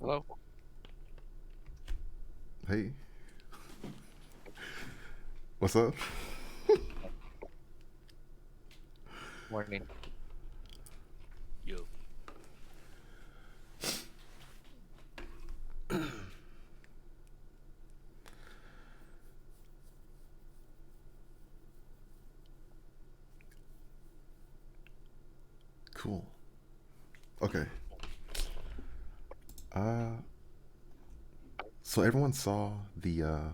Hello. Hey, what's up? Morning. Yo, Cool. Okay. Uh, so everyone saw the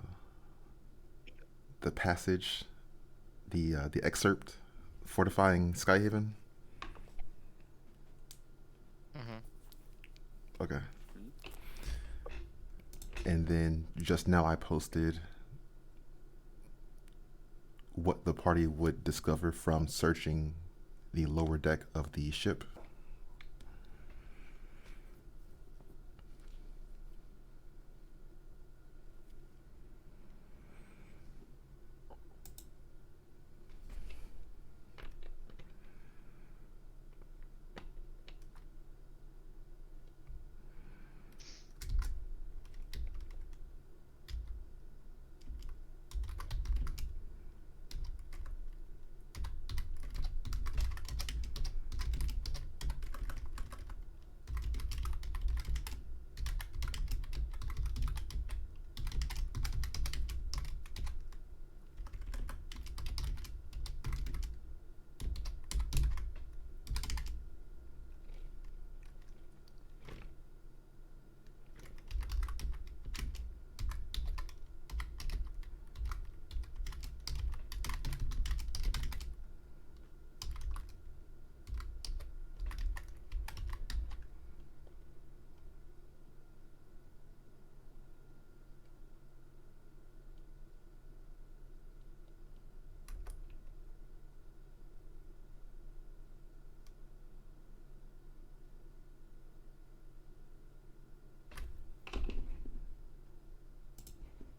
passage, the excerpt, fortifying Skyhaven. Mm-hmm. Okay. hmm? And then just now I posted what the party would discover from searching the lower deck of the ship.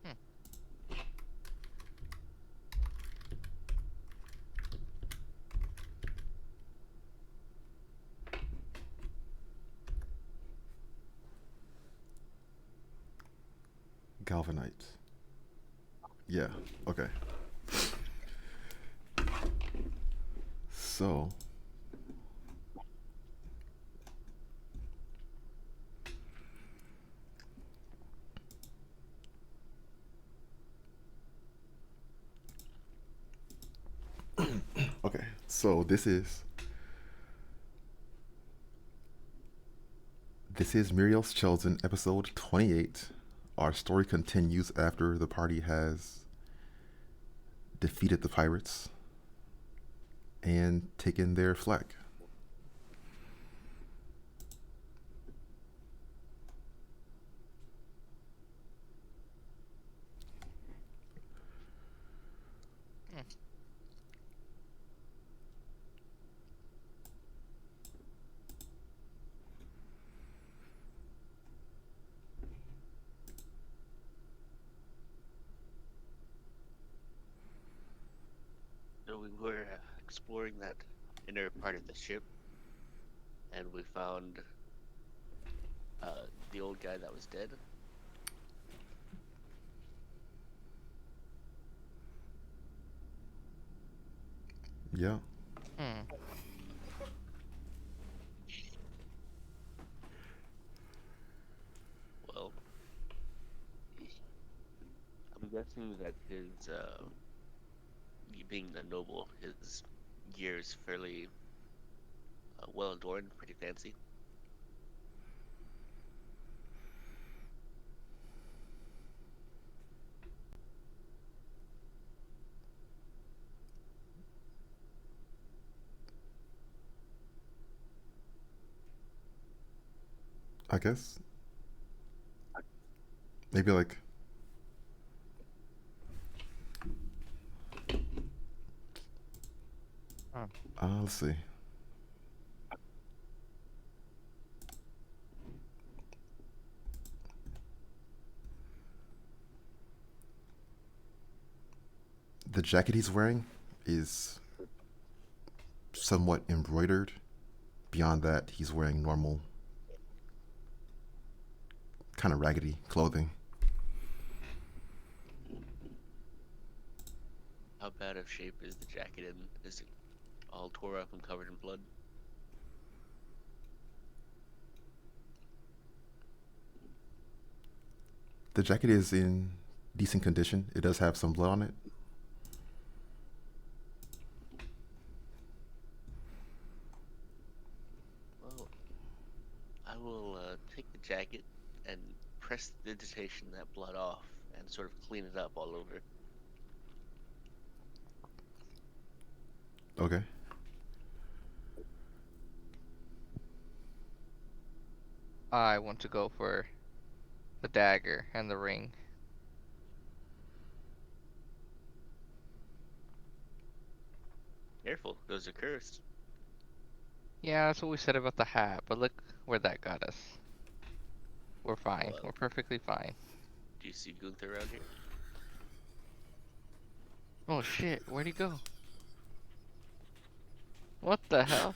Hmm. Galvanite. Yeah. Okay. So, okay. So this is Muriel's Chosen, episode 28. Our story continues after the party has defeated the pirates and taken their flag. Hmm. So we were exploring that inner part of the ship, and we found the old guy that was dead. Yeah. Hmm. Well, I'm guessing that his being a noble, his gear is fairly well adorned, pretty fancy. I guess maybe like Hmm. let's see. The jacket he's wearing is somewhat embroidered. Beyond that, he's wearing normal kind of raggedy clothing. How bad of shape is the jacket in? Is it all tore up and covered in blood? The jacket is in decent condition. It does have some blood on it. Well, I will take the jacket and press the indentation that blood off and sort of clean it up all over. Okay. I want to go for the dagger and the ring. Careful, those are cursed. Yeah, that's what we said about the hat, but look where that got us. We're fine. Well, We're perfectly fine. do you see Gunther around here? Oh shit, where'd he go? What the hell?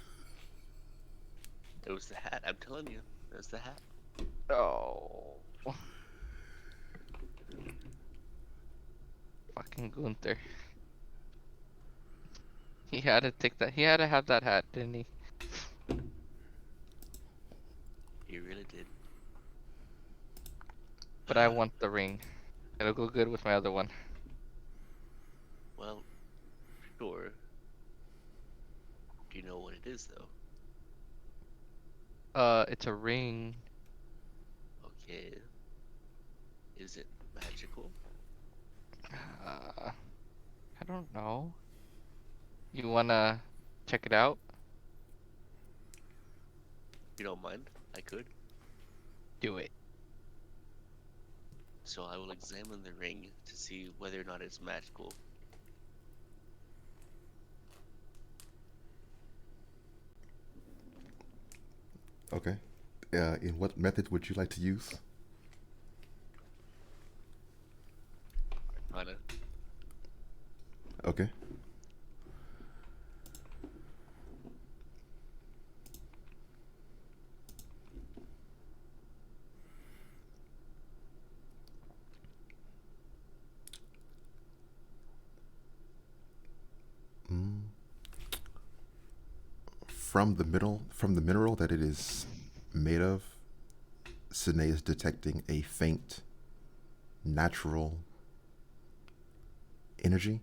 It was the hat, I'm telling you. It was the hat. Oh. Fucking Gunther. He had to take that. He had to have that hat, didn't he? He really did. But I want the ring. It'll go good with my other one. Well, sure. Do you know what it is, though? It's a ring. Okay. Is it magical? I don't know. You wanna check it out? If you don't mind, I could. Do it. So I will examine the ring to see whether or not it's magical. Okay. In what method would you like to use? Arcana. Okay. Mm. From the mineral that it is made of, Sine is detecting a faint, natural energy,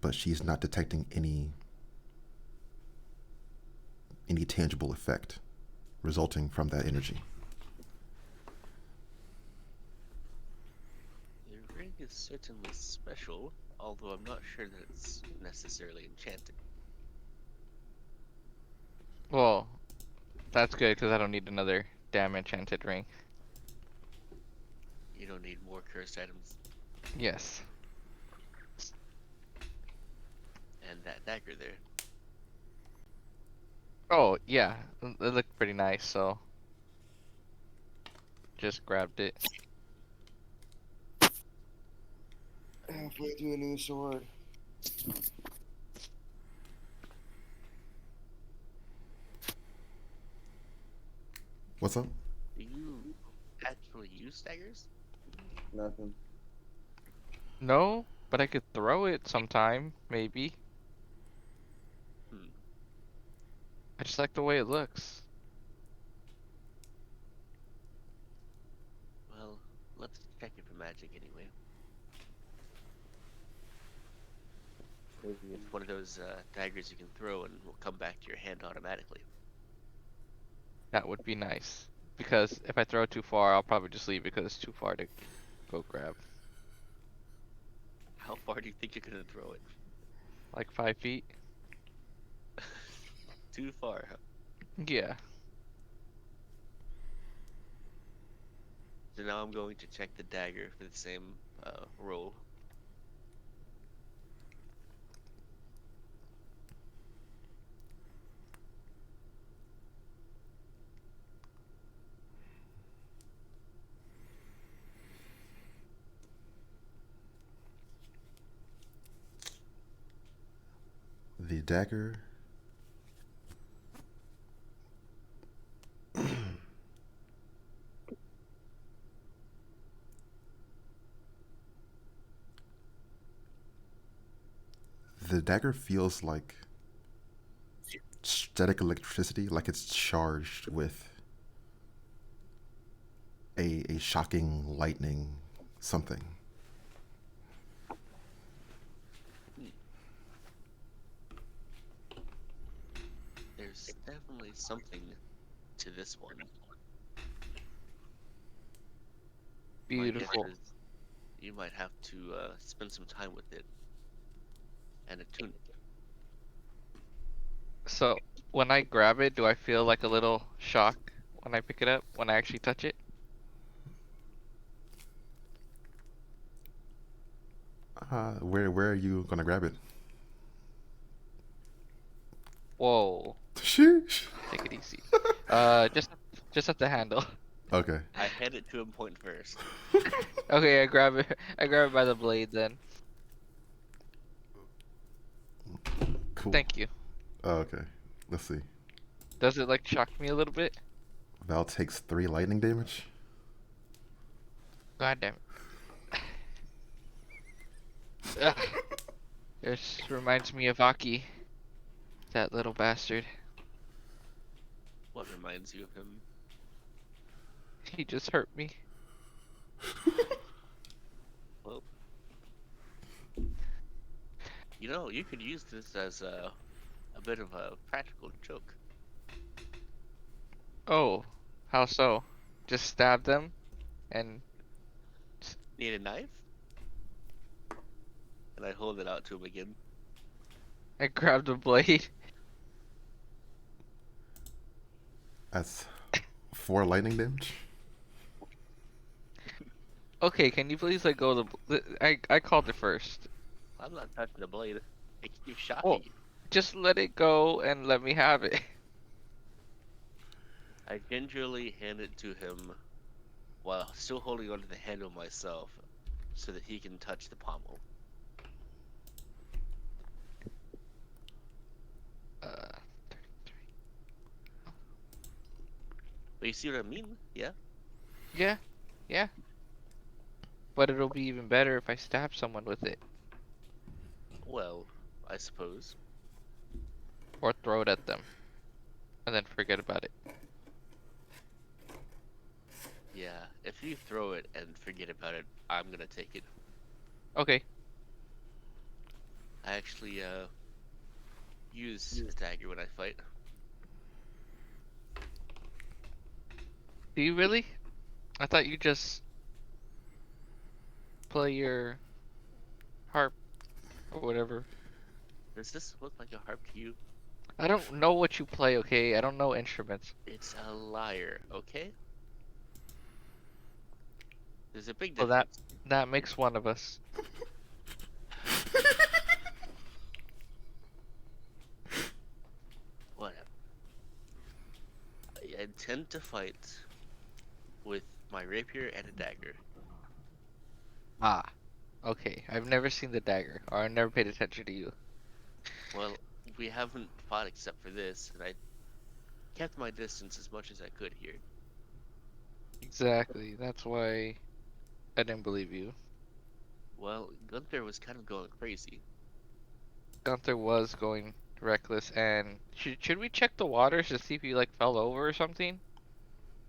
but she's not detecting any tangible effect resulting from that energy. The ring is certainly special, although I'm not sure that it's necessarily enchanted. Well, that's good because I don't need another damn enchanted ring. You don't need more cursed items. Yes. And that dagger there. Oh, yeah. It looked pretty nice, so just grabbed it. Halfway through a new sword. What's up? Do you actually use daggers? Nothing. No, but I could throw it sometime, maybe. Hmm. I just like the way it looks. Well, let's check it for magic anyway. Maybe it's one of those daggers you can throw and will come back to your hand automatically. That would be nice. Because if I throw it too far, I'll probably just leave because it's too far to go grab. How far do you think you're gonna throw it? Like 5 feet? Too far, huh? Yeah. So now I'm going to check the dagger for the same roll. The dagger The dagger feels like static electricity, like it's charged with a shocking lightning something. Hmm. There's definitely something to this one. My guess Beautiful. is you might have to spend some time with it and attune it. So when I grab it, do I feel like a little shock when I pick it up, when I actually touch it? Where are you gonna grab it? Whoa. Sheesh. Take it easy. Just at the handle. Okay. I hand it to him point first. Okay, I grab it. I grab it by the blade then. Cool. Thank you. Okay. Let's see. Does it like shock me a little bit? Val takes 3 lightning damage. God damn it. Ugh. This reminds me of Aki, that little bastard. What reminds you of him? He just hurt me. Well, you could use this as a bit of a practical joke. Oh, how so? Just stab them and Need a knife? And I hold it out to him again. I grab the blade. That's 4 lightning damage. Okay, can you please let go of I called it first. I'm not touching the blade. It keeps Well, shocking you. just let it go and let me have it. I gingerly hand it to him while still holding onto the handle myself so that he can touch the pommel. Uh, But you see what I mean? Yeah? yeah, yeah. But it'll be even better if I stab someone with it Well, I suppose. or throw it at them and then forget about it. Yeah, if you throw it and forget about it, I'm gonna take it. Okay. I actually use a dagger when I fight. Do you really? I thought you just play your harp or whatever. Does this look like a harp to you? I don't know what you play, okay? I don't know instruments. It's a lyre, okay? There's a big So difference. that makes one of us. Whatever. I intend to fight with my rapier and a dagger. Ah. Okay. I've never seen the dagger, or I've never paid attention to you. Well, we haven't fought except for this, and I kept my distance as much as I could here. Exactly. That's why I didn't believe you. Well, Gunther was kind of going crazy. Gunther was going reckless, and should we check the waters to see if he like fell over or something?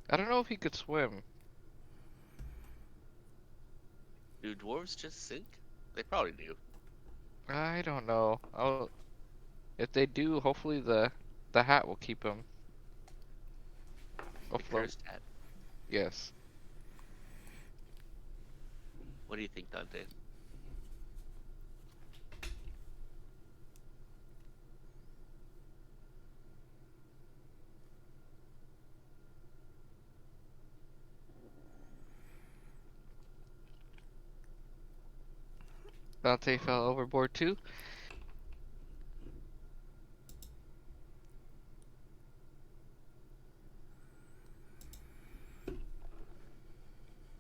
I don't know if he could swim. Do dwarves just sink? They probably do. I don't know. If they do, hopefully the hat will keep him The afloat. cursed hat. Yes. What do you think, Dante? Dante fell overboard too.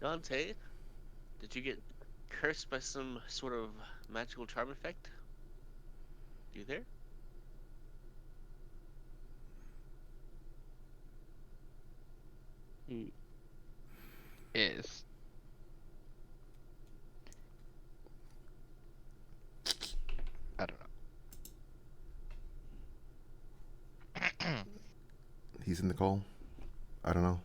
Dante, did you get cursed by some sort of magical charm effect? You there? He is. I don't know. he's in the call. I don't know.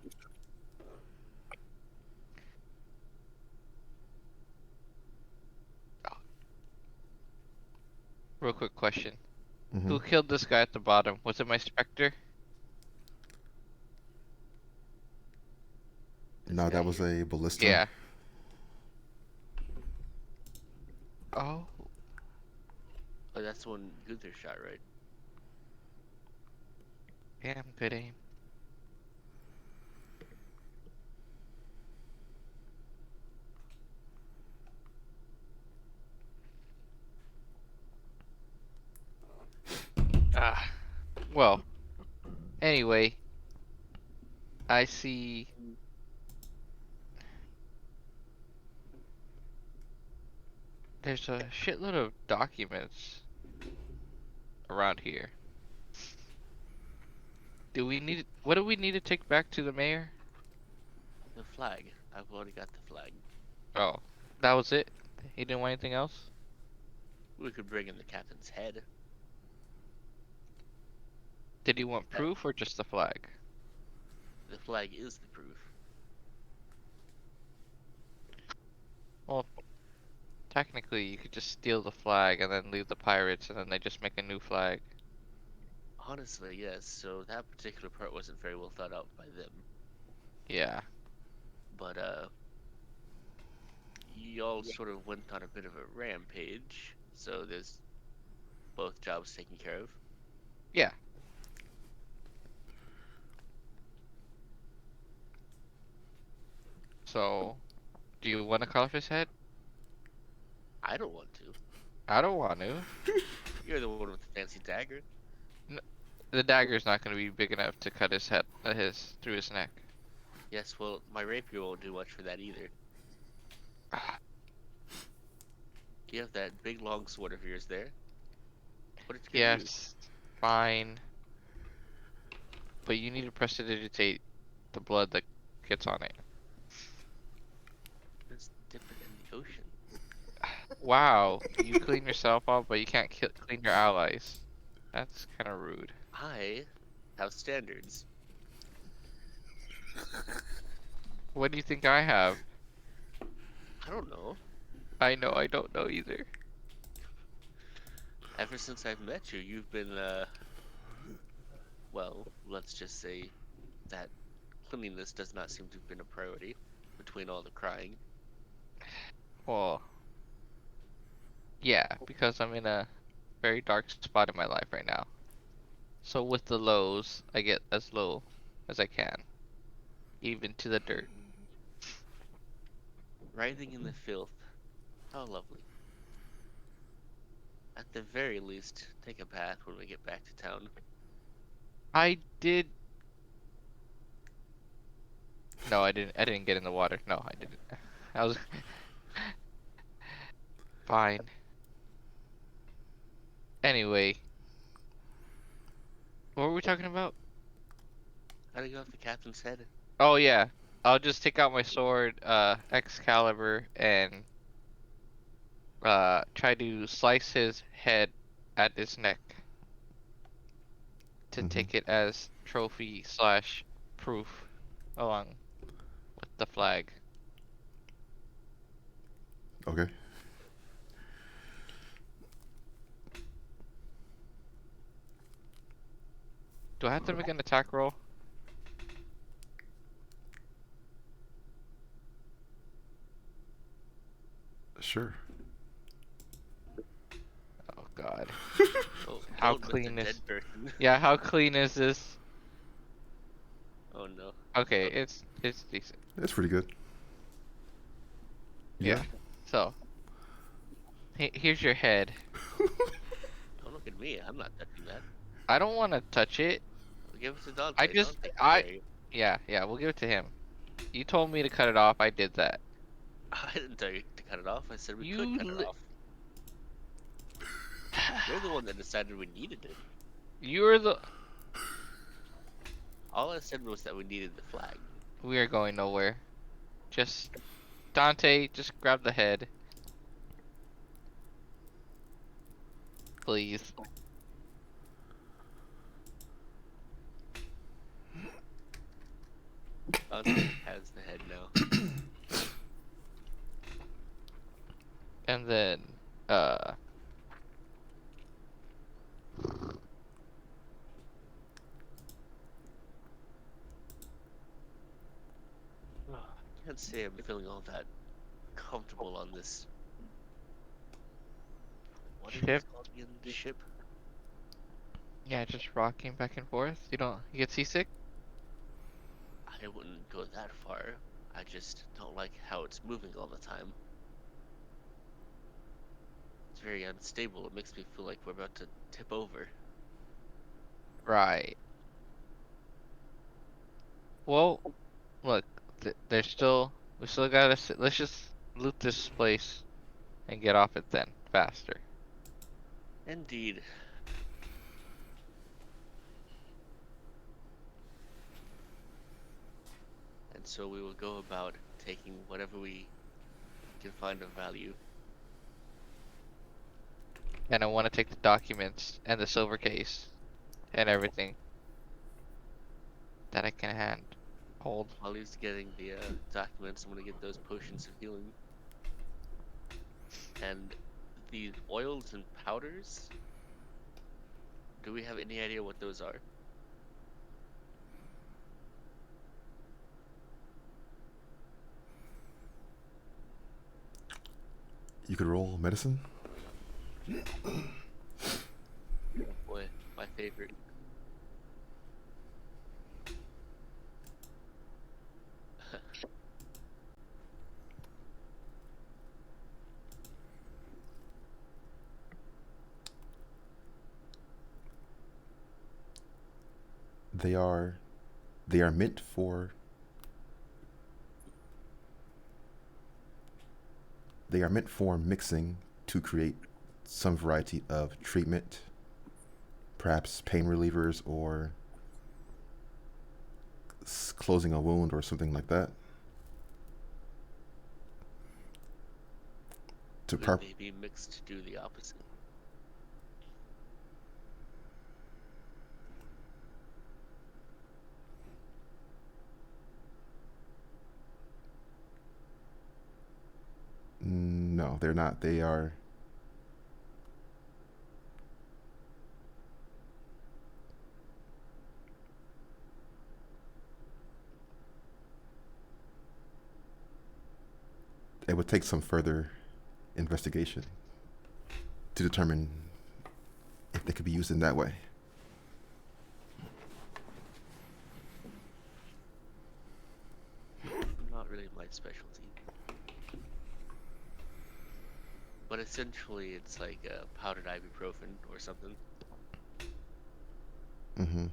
Real quick question. Hmm. Who killed this guy at the bottom? Was it my Spectre? This No, guy that was here. a ballista. Yeah. Oh. Oh, that's the one Gunther shot, right? Damn good aim. Ah. Well, anyway, I see there's a shitload of documents around here. What do we need to take back to the mayor? The flag. I've already got the flag. Oh, that was it? He didn't want anything else? We could bring in the captain's head. Did he want That proof or just the flag? the flag is the proof. Well, technically you could just steal the flag and then leave the pirates and then they just make a new flag. Honestly, yes. So that particular part wasn't very well thought out by them. Yeah. But y'all sort of went on a bit of a rampage. So there's both jobs taken care of. Yeah. So, do you want to cut off his head? I don't want to. I don't want to. You're the one with the fancy dagger. The dagger's not going to be big enough to cut his head, through his neck. Yes, well, my rapier won't do much for that either. You have that big long sword of yours there. What it's gonna do? Yes, fine. But you need to prestidigitate the blood that gets on it. Just dip it in the ocean. Wow, you clean yourself off, but you can't clean your allies. That's kind of rude. I have standards. What do you think I have? I don't know. I know I don't know either. Ever since I've met you, you've been, well, let's just say that cleanliness does not seem to have been a priority between all the crying. Well, yeah, because I'm in a very dark spot in my life right now. So with the lows, I get as low as I can, even to the dirt. Writhing in the filth. How lovely. At the very least, take a bath when we get back to town. I did. No, I didn't. I didn't get in the water. No, I didn't. I was fine. Anyway, what were we talking about? Cutting off the captain's head. Oh yeah, I'll just take out my sword, Excalibur, and try to slice his head at his neck to Hmm. take it as trophy slash proof along with the flag. Okay. Do I have to make an attack roll? Sure. Oh god. Oh, How don't with the clean is... dead person. Yeah, how clean is this? Oh no. Okay, Oh. it's decent. It's pretty good. Yeah. So, here's your head. Don't look at me. I'm not touching that. I don't want to touch it. Give it to Dante. I just Dante can I carry it. Yeah, we'll give it to him. You told me to cut it off. I did that. I didn't tell you to cut it off. I said we You could cut it li- off. You're the one that decided we needed it. You're the... All I said was that we needed the flag. We are going nowhere. Just Dante, just grab the head. Please. Dante has the head now. And then, uh, I can't say I'm feeling all that comfortable on this. What is ship. it called again? Ship? Yeah, just rocking back and forth. You get seasick? I wouldn't go that far. I just don't like how it's moving all the time. It's very unstable. It makes me feel like we're about to tip over. Right. Well, look, there's we still gotta, let's just loot this place and get off it then, faster. Indeed. And so we will go about taking whatever we can find of value. And I want to take the documents and the silver case and everything that I can hold. While he's getting the documents, I'm gonna get those potions of healing. And the oils and powders, do we have any idea what those are? You could roll medicine. Boy, my favorite. They are they are meant for they are meant for mixing to create some variety of treatment, perhaps pain relievers or closing a wound or something like that. To Could prop they be mixed to do the opposite? No, they're not. They are it would take some further investigation to determine if they could be used in that way. Not really my specialty. But essentially, it's like powdered ibuprofen or something. Mm-hmm.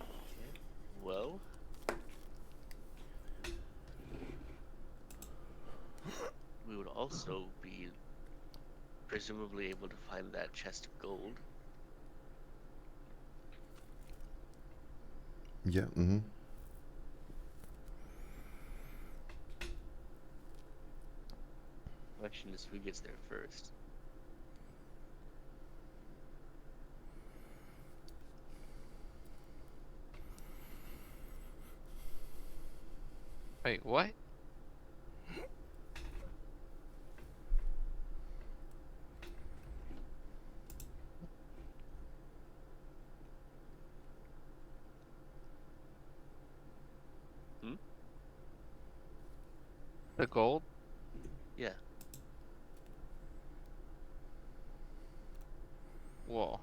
Okay. Well, we would also be presumably able to find that chest of gold. Yeah. Mm-hmm. Question is who gets there first. Wait, what? Hmm? The gold? Yeah. Whoa.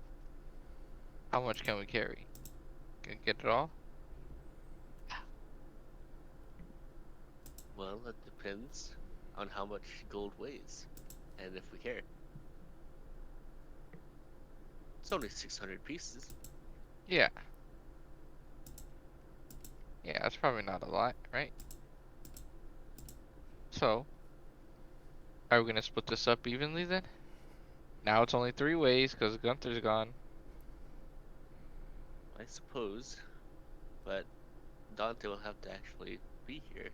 How much can we carry? Can we get it all? Well, that depends on how much gold weighs and if we care. It's only 600 pieces. Yeah. Yeah, that's probably not a lot, right? So, are we gonna split this up evenly then? Now it's only three ways because Gunther's gone. I suppose, but Dante will have to actually be here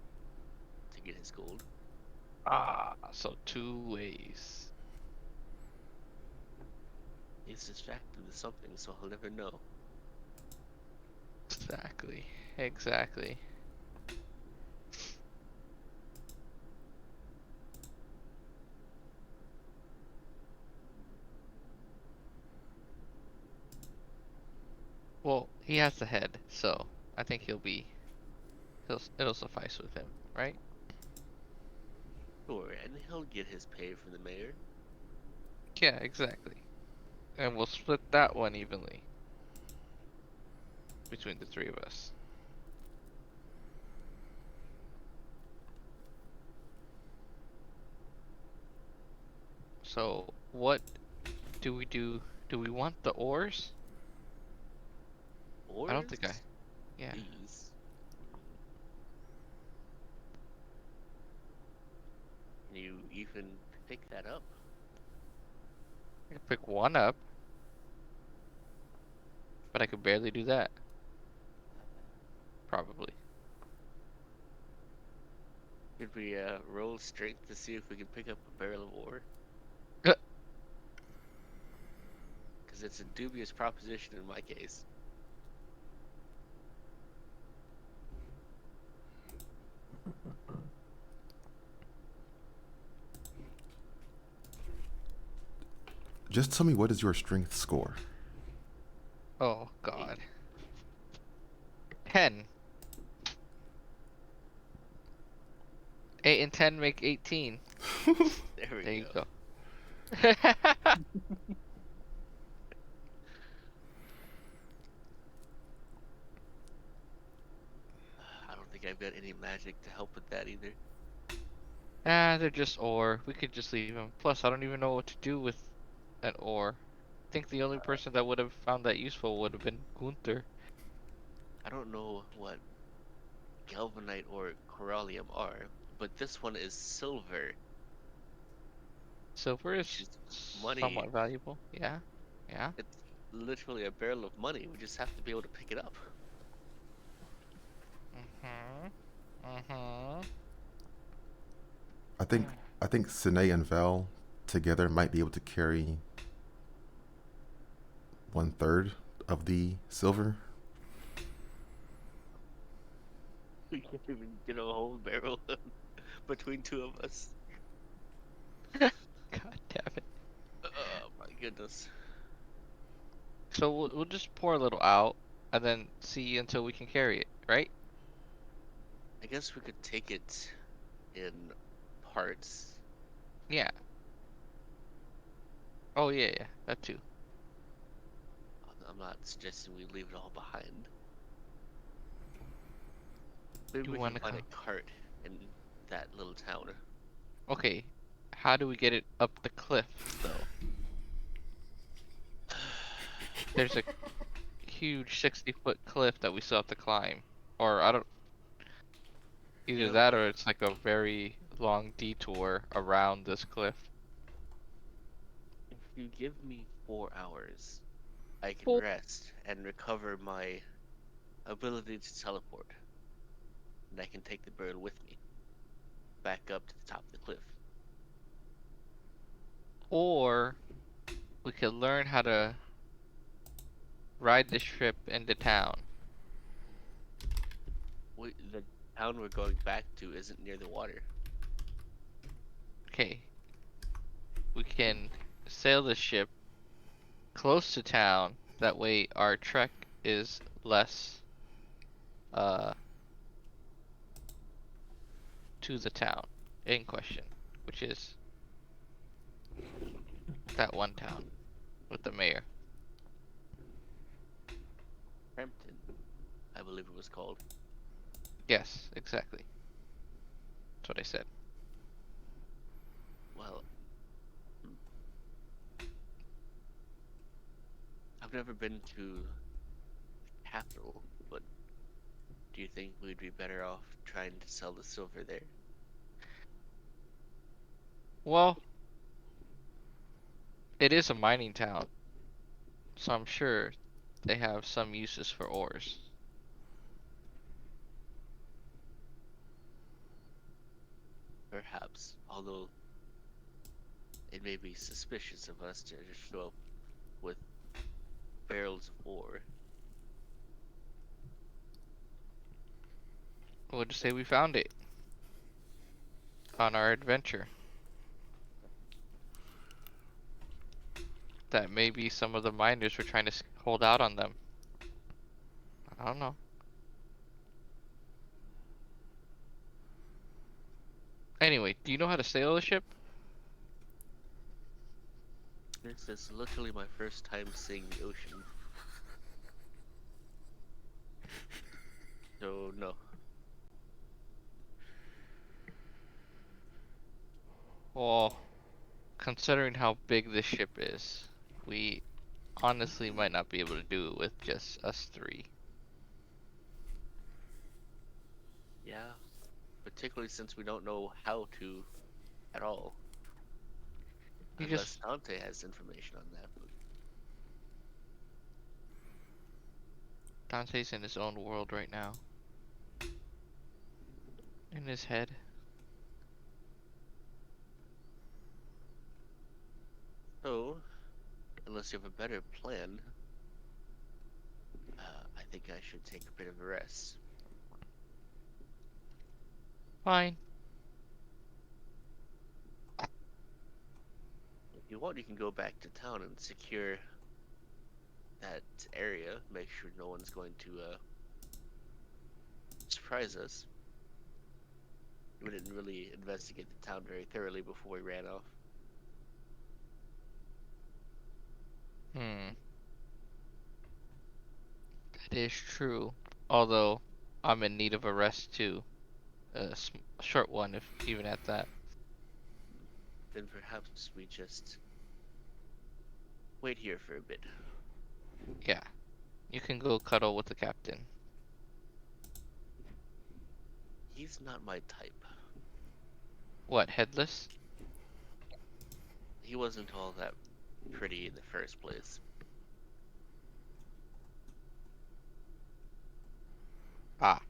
to get his gold. Ah, so two ways. He's distracted with something, so he'll never know. Exactly. Exactly. Well, he has the head, so I think it'll suffice with him, right? Sure, and he'll get his pay from the mayor. Yeah, exactly. And we'll split that one evenly between the three of us. So, what do we do? Do we want the oars? I don't think I. Oars? Yeah. Please. Can you even pick that up? I could pick one up, but I could barely do that. Probably. Could we roll strength to see if we can pick up a barrel of ore? Uh, Because it's a dubious proposition in my case. Just tell me, what is your strength score? Oh, Eight. God. 10. 8 and 10 make 18. There we There you go. go. I don't think I've got any magic to help with that either. Ah, they're just ore. We could just leave them. Plus, I don't even know what to do with an ore. I think the only person that would have found that useful would have been Gunther. I don't know what galvanite or corallium are, but this one is silver, Silver which is is money. somewhat valuable. Yeah. Yeah. It's literally a barrel of money. We just have to be able to pick it up. Mm-hmm. Mm-hmm. I think I think Sine and Val together might be able to carry 1/3 of the silver. We can't even get a whole barrel between two of us. God damn it. Oh my goodness. So we'll just pour a little out and then see until we can carry it, right? I guess we could take it in parts. Yeah. Oh yeah, yeah. That too. I'm not suggesting we leave it all behind. Maybe You we can want to find a come? cart in that little town. Okay. How do we get it up the cliff though? There's a huge 60-foot cliff that we still have to climb. Or I don't, You either know, that or it's like a very long detour around this cliff. if you give me 4 hours, I can Well, rest and recover my ability to teleport, and I can take the bird with me back up to the top of the cliff. or we could learn how to ride this ship into town. The town we're going back to isn't near the water. Okay, we can sail the ship close to town. That way our trek is less uh to the town in question, which is that one town with the mayor. Crampton, I believe it was called. Yes, exactly. That's what I said. Well, hmm, I've never been to the capital, but do you think we'd be better off trying to sell the silver there? Well, it is a mining town, so I'm sure they have some uses for ores. Perhaps, although it may be suspicious of us to just show up with barrels of ore. We'll just say we found it on our adventure. That maybe some of the miners were trying to hold out on them. I don't know. Anyway, do you know how to sail a ship? This is literally my first time seeing the ocean. So, no. Well, considering how big this ship is, we honestly might not be able to do it with just us three. Yeah. Particularly since we don't know how to at all. You Unless just Dante has information on that. But Dante's in his own world right now. In his head. so, unless you have a better plan, I think I should take a bit of a rest. Fine. If you want, you can go back to town and secure that area. Make sure no one's going to surprise us. We didn't really investigate the town very thoroughly before we ran off. Hmm. That is true. Although, I'm in need of a rest too. A short one, if even at that. Then perhaps we just wait here for a bit. Yeah. You can go cuddle with the captain. He's not my type. What, headless? He wasn't all that pretty in the first place. Ah.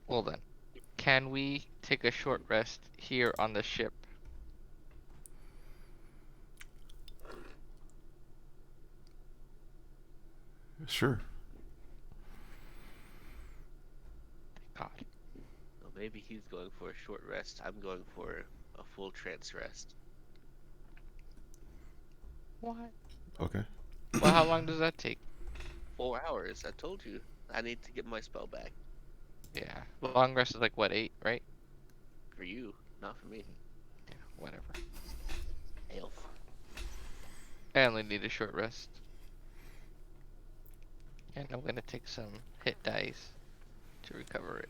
Well then. Can we take a short rest here on the ship? Sure. God. So maybe he's going for a short rest. I'm going for a full trance rest. What? Okay. Well, how long does that take? 4 hours. I told you. I need to get my spell back. Yeah. Long rest is like what, 8, right? For you, not for me. Yeah, whatever. Elf. I only need a short rest. And I'm gonna take some hit dice to recover it.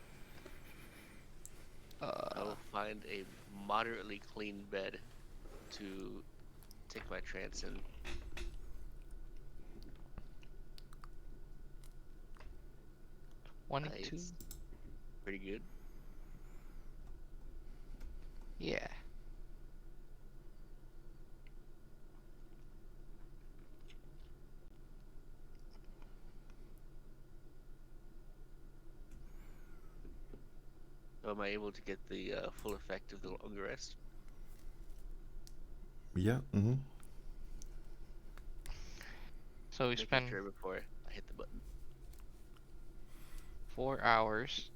I will find a moderately clean bed to take my trance in. 22? Nice. Pretty good. Yeah. So am I able to get the full effect of the long rest? Yeah. Mm-hmm. So we Making spend sure before I hit the button. 4 hours.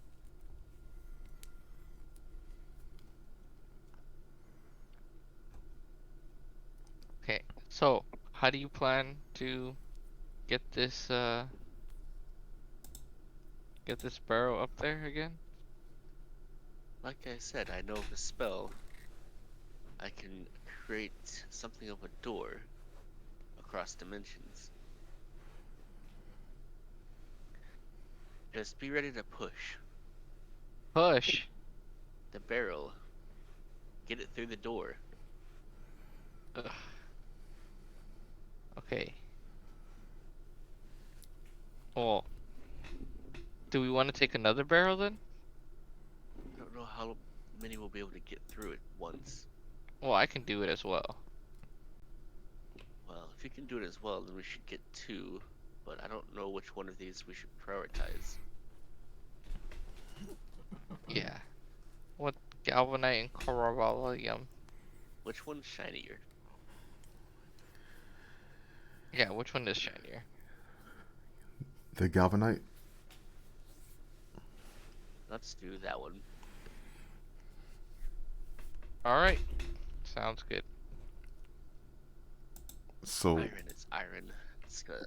Okay, so how do you plan to get this barrow up there again? Like I said, I know of a spell. I can create something of a door across dimensions. Just be ready to push Push. the barrel, get it through the door. Ugh. Okay. Well, do we want to take another barrel then? I don't know how many will be able to get through it once. Well, I can do it as well. Well, if you can do it as well, then we should get two, but I don't know which one of these we should prioritize. Yeah. What galvanite and corallium? Which one's shinier? Yeah, which one is shinier? The galvanite. Let's do that one. Alright, sounds good. So, Iron is iron. It's good.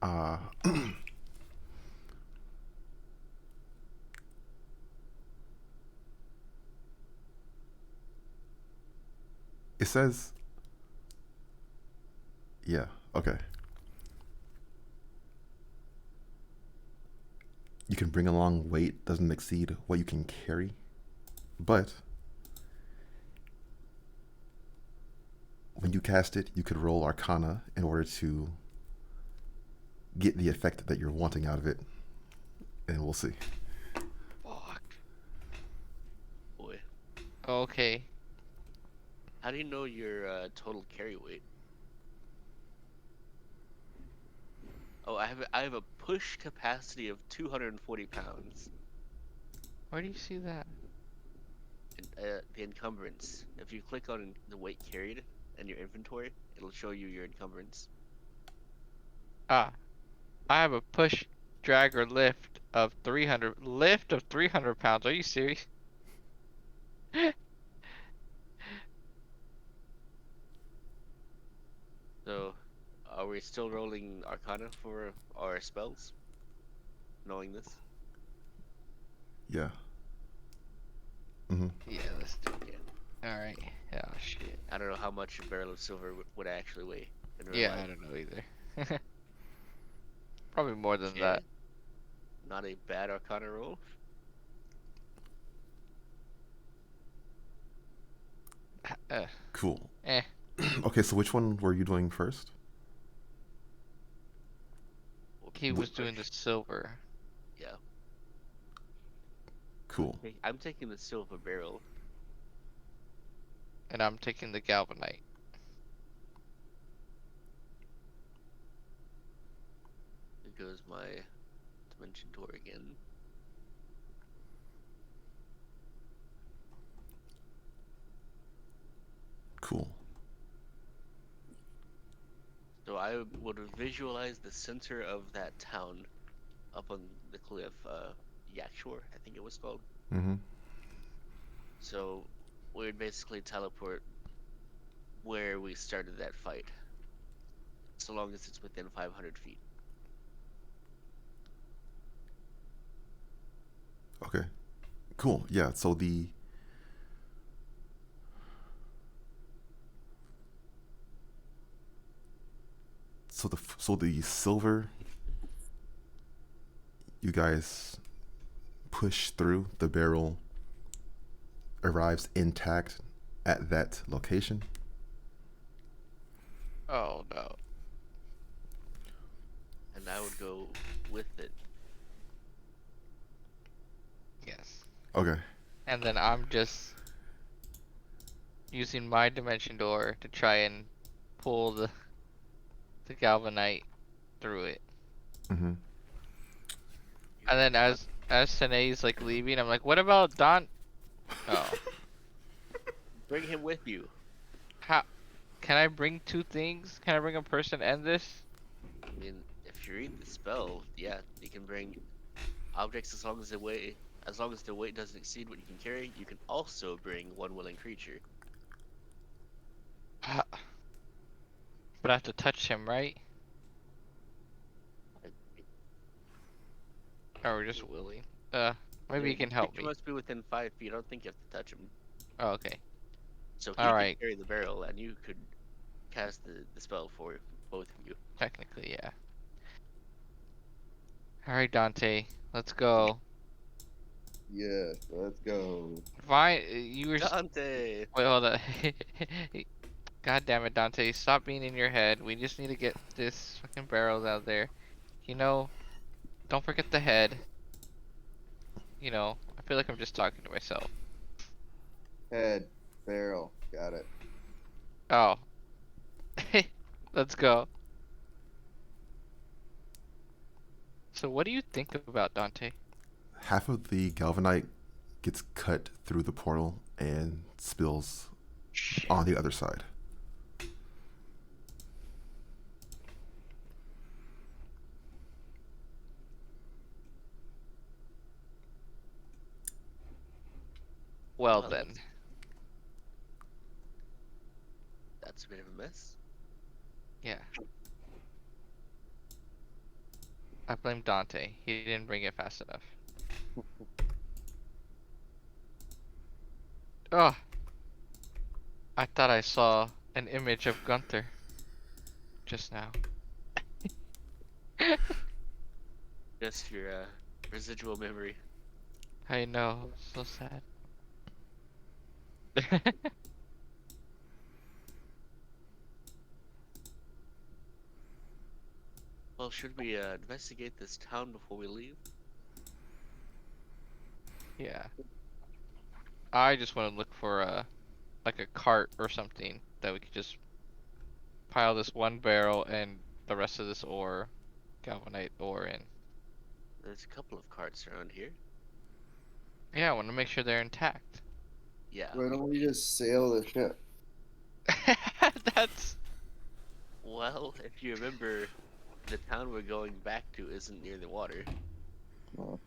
uh, it says, yeah, okay. You can bring along weight doesn't exceed what you can carry, but when you cast it, you could roll Arcana in order to get the effect that you're wanting out of it, and we'll see. Fuck. Boy, Okay. how do you know your total carry weight? Oh, I have a push capacity of 240 pounds. Where do you see that? And the encumbrance. If you click on the weight carried in your inventory, it'll show you your encumbrance. Ah, I have a push, drag, or lift of 300 pounds. Are you serious? So, are we still rolling Arcana for our spells? Knowing this? Yeah. Mm-hmm. Yeah, let's do Okay. it. Alright. Oh, shit. I don't know how much a barrel of silver would actually weigh in real Yeah, I life. don't know either. Probably more than that. Okay. Not a bad Arcana roll. Uh, Cool. eh. Okay, so which one were you doing first? We'll He do was Wh- doing the first. silver, Yeah. Cool. I'm taking the silver barrel. and I'm taking the galvanite. Here goes my dimension door again. Cool. So I would visualize the center of that town up on the cliff, Yakshore, I think it was called. Mm-hmm. So we would basically teleport where we started that fight, so long as it's within 500 feet. Okay. Cool. Yeah. So the silver, you guys push through. The barrel arrives intact at that location. Oh no. And I would go with it. Yes. Okay. And then I'm just using my dimension door to try and pull the galvanite through it. Mm-hmm. You And then have as Sanae's like leaving, I'm like, what about Don? Oh, bring him with you. how can I bring two things? Can I bring a person and this? I mean, if you read the spell, yeah, you can bring objects as long as the weight doesn't exceed what you can carry. You can also bring one willing creature. Ah, but I have to touch him, right? I, Or just willing? Uh, Maybe the you can help creature me. must be within 5 feet. I don't think you have to touch him. Oh, okay. So All he could right. carry the barrel, and you could cast the spell for both of you. Technically, yeah. All right, Dante. Let's go. Yes, let's go. Fine. You were. Dante! Wait, hold on. God damn it, Dante. Stop being in your head. We just need to get this fucking barrels out there. You know, don't forget the head. I feel like I'm just talking to myself. Head, barrel, got it. Oh. Let's go. So what do you think about Dante? Half of the galvanite gets cut through the portal and spills Shit. on the other side. Well Well, then. that's a bit of a mess. Yeah. I blame Dante. He didn't bring it fast enough. Oh, I thought I saw an image of Gunther just now. Just your residual memory. I know, so sad. Well, should we investigate this town before we leave? Yeah. I just want to look for like a cart or something that we could just pile this one barrel and the rest of this ore, galvanite ore in. There's a couple of carts around here. Yeah, I want to make sure they're intact. Yeah. Why don't we just sail the ship? That's Well, if you remember, the town we're going back to isn't near the water. Oh,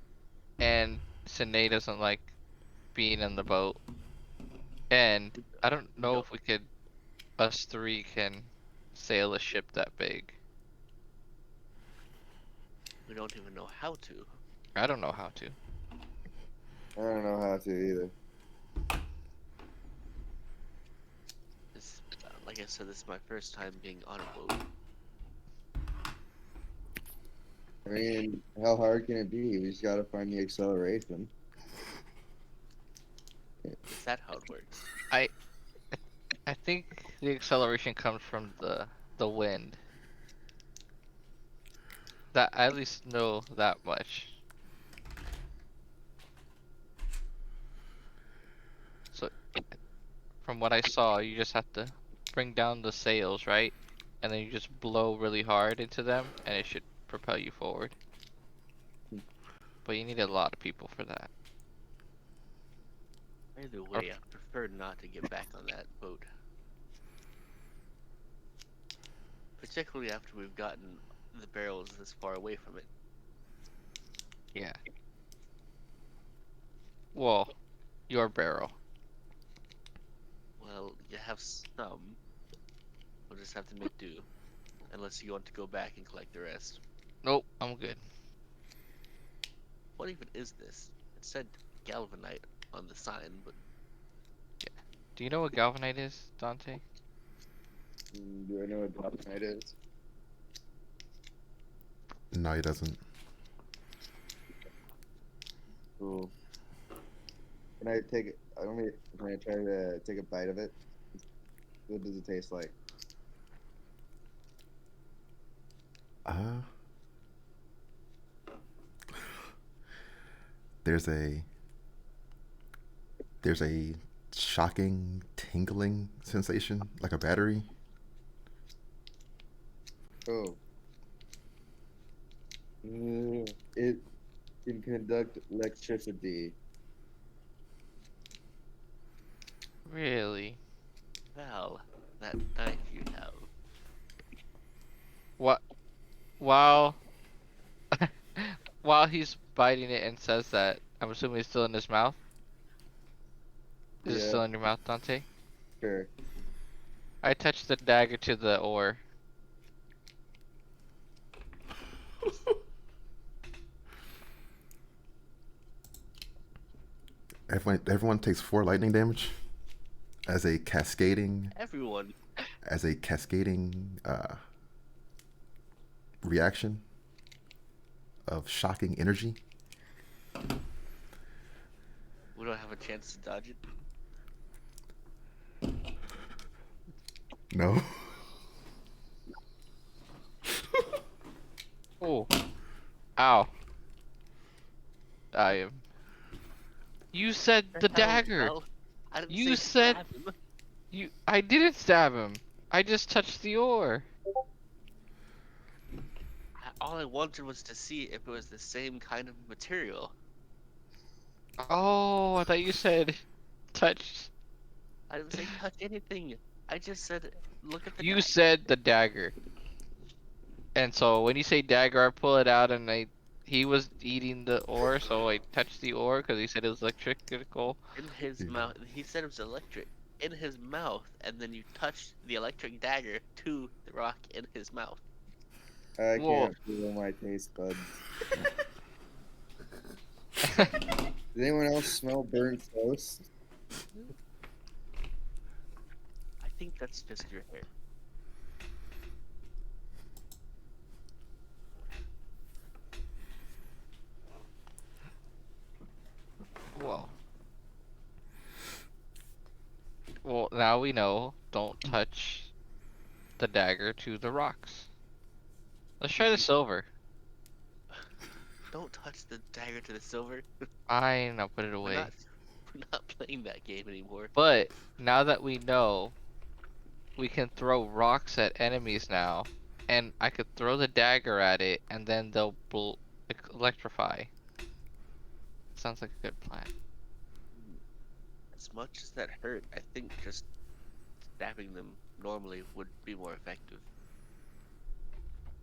and Sine doesn't like being in the boat. And I don't We know don't. if us three can sail a ship that big. We don't even know how to. I don't know how to. I don't know how to either. Like I said, this is my first time being on a boat. I mean, how hard can it be? We just gotta find the acceleration. Is that how it works? I I think the acceleration comes from the wind. That I at least know that much. So from what I saw, you just have to bring down the sails, right? And then you just blow really hard into them, and it should propel you forward. But you need a lot of people for that. Either Or way, I prefer not to get back on that boat. Particularly after we've gotten the barrels this far away from it. yeah. Well, your barrel. Well, you have some. We'll just have to make do. Unless you want to go back and collect the rest. Nope, I'm good. What even is this? It said galvanite on the sign, but Do you know what galvanite is, Dante? Do I know what Dark Knight is? No, he doesn't. Cool. Can I take it? I don't mean, can I try to take a bite of it? What does it taste like? Uh, there's a there's a shocking tingling sensation like a battery. Oh. It can conduct electricity. Really? Val, that knife you have. What? While while he's biting it and says that, I'm assuming it's still in his mouth. Is it Yeah, still in your mouth, Dante? sure. I touched the dagger to the oar. Everyone takes 4 lightning damage as a cascading Everyone. as a cascading reaction of shocking energy. We don't have a chance to dodge it. No. Oh, ow! I am. You said the Hell, dagger. Val? I didn't You say said stab him. you. I didn't stab him. I just touched the oar. All I wanted was to see if it was the same kind of material. Oh, I thought you said touch. I didn't say touch anything. I just said look at the You dagger. said the dagger. And so when you say dagger, I pull it out and I he was eating the ore, so I touched the ore because he said it was electrical. In his Yeah. mouth. He said it was electric. In his mouth, and then you touched the electric dagger to the rock in his mouth. I Well, can't feel my taste buds. Does anyone else smell burnt toast? I think that's just your hair. well, well. Now we know. Don't touch the dagger to the rocks. Let's try the silver. Don't touch the dagger to the silver. Fine, I'll put it We're not away. we're not playing that game anymore. But now that we know, we can throw rocks at enemies now, and I could throw the dagger at it, and then they'll electrify. Sounds like a good plan. As much as that hurt, I think just stabbing them normally would be more effective.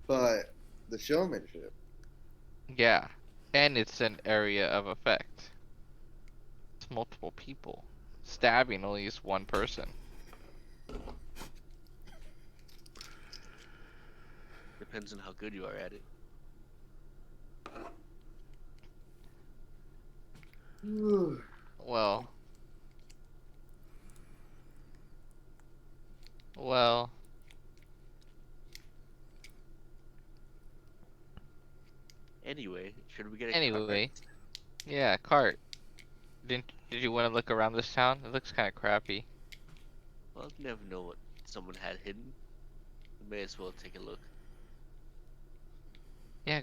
But the showmanship. Yeah, and it's an area of effect. It's multiple people. Stabbing only is one person. Depends on how good you are at it. Well, well. Anyway, should we get a cart? Anyway, yeah, cart. Did you want to look around this town? It looks kind of crappy. Well, you never know what someone had hidden. We may as well take a look. Yeah,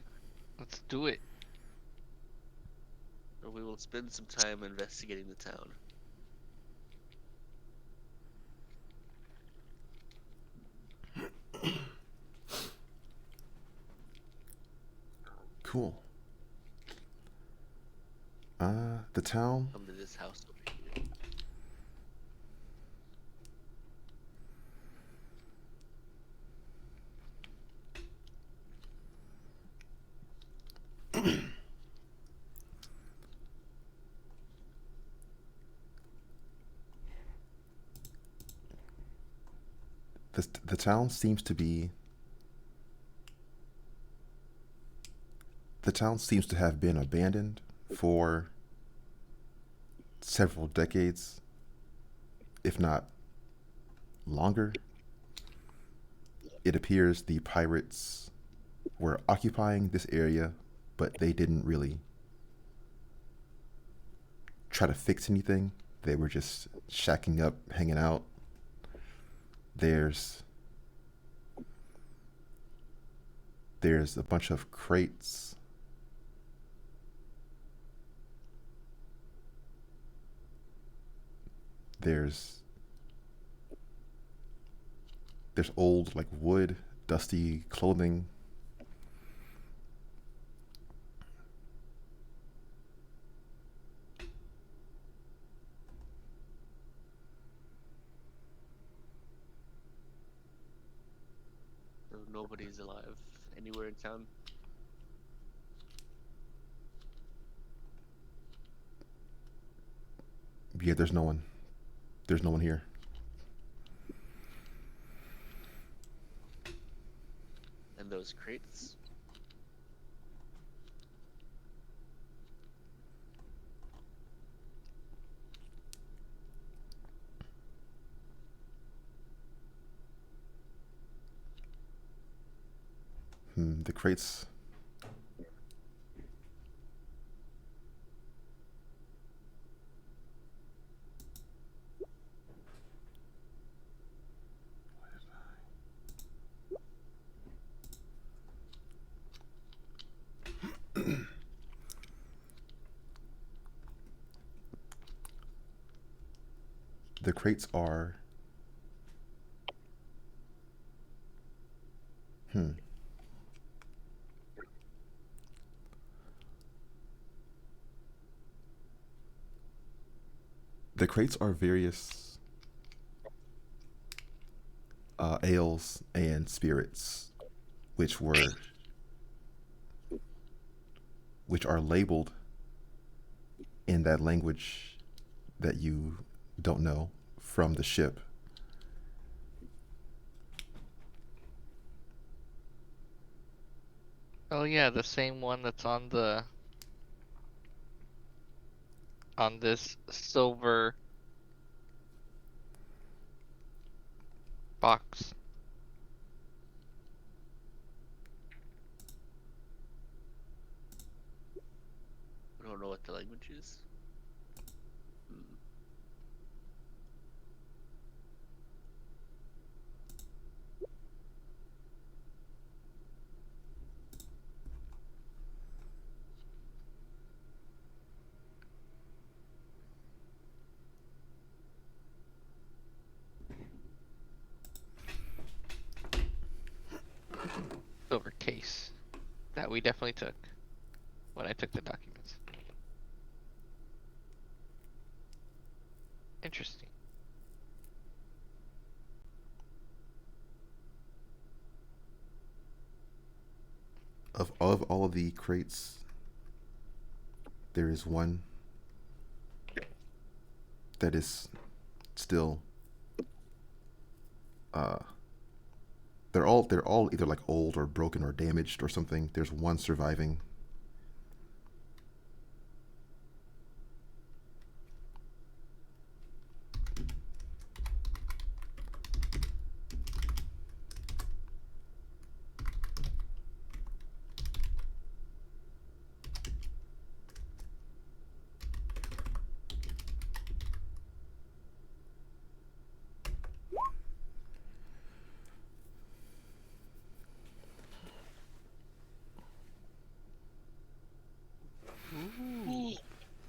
let's do it. Or we will spend some time investigating the town. Cool. The town. Come to this house over here. The town seems to be. The town seems to have been abandoned for several decades, if not longer. It appears the pirates were occupying this area, but they didn't really try to fix anything. They were just shacking up, hanging out. There's there's a bunch of crates. There's there's old like wood, dusty clothing. So nobody's alive anywhere in town. Yeah, there's no one. There's no one here. And those crates. The crates. The crates are. Hmm. The crates are various ales and spirits, which were which are labeled in that language that you don't know from the ship. Oh yeah, the same one that's on this silver box. I don't know what the language is. Hmm. Silver case that we definitely took when I took the documents. Interesting. Of all the crates, there is one that is still uh they're all either like old or broken or damaged or something. There's one surviving. Ooh.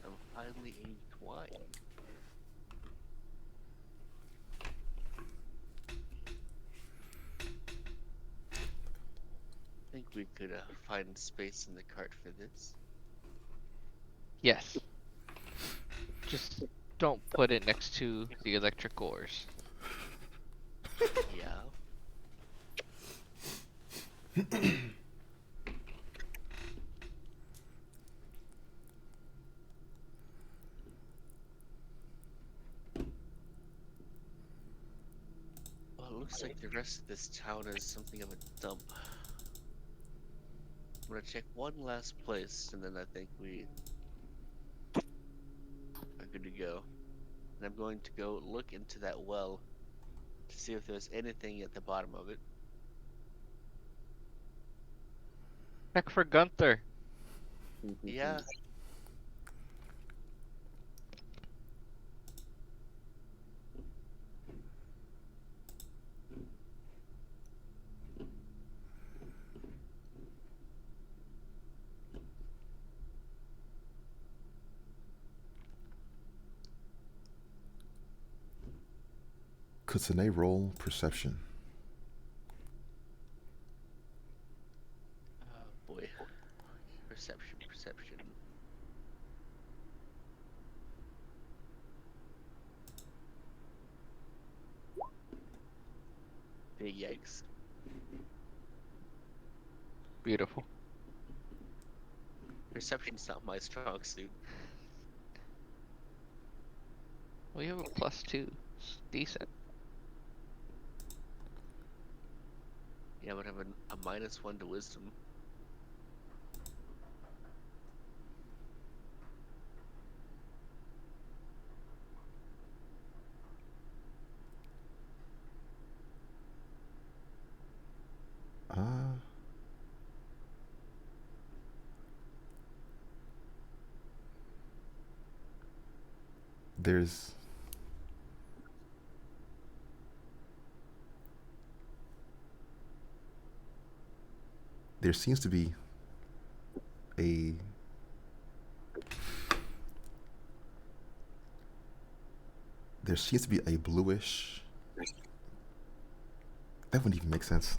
Some finely aged wine. I think we could find space in the cart for this. Yes. Just don't put it next to the electric ores. Yeah. Well, it looks like the rest of this town is something of a dump. I'm gonna check one last place, and then I think we are good to go. And I'm going to go look into that well to see if there's anything at the bottom of it. Check for Gunther. Yeah, Kutsune roll perception. oh boy. Perception, perception. Big yikes. Beautiful. Perception's not my strong suit. We have a +2. It's decent. Yeah, but I have a -1 to wisdom. Uh, there's there seems to be a there seems to be a bluish. That wouldn't even make sense.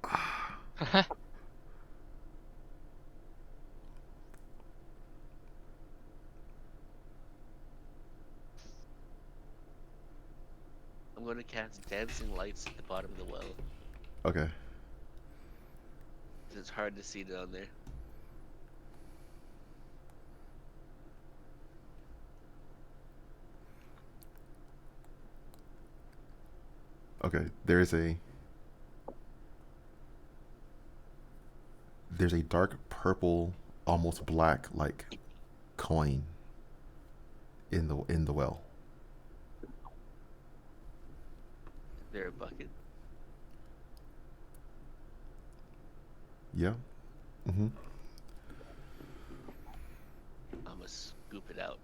I'm going to cast dancing lights at the bottom of the well. Okay. It's hard to see down there. Okay, there's a dark purple, almost black like coin in the well. Is there a bucket? Yeah. Mm-hmm. I'm gonna scoop it out.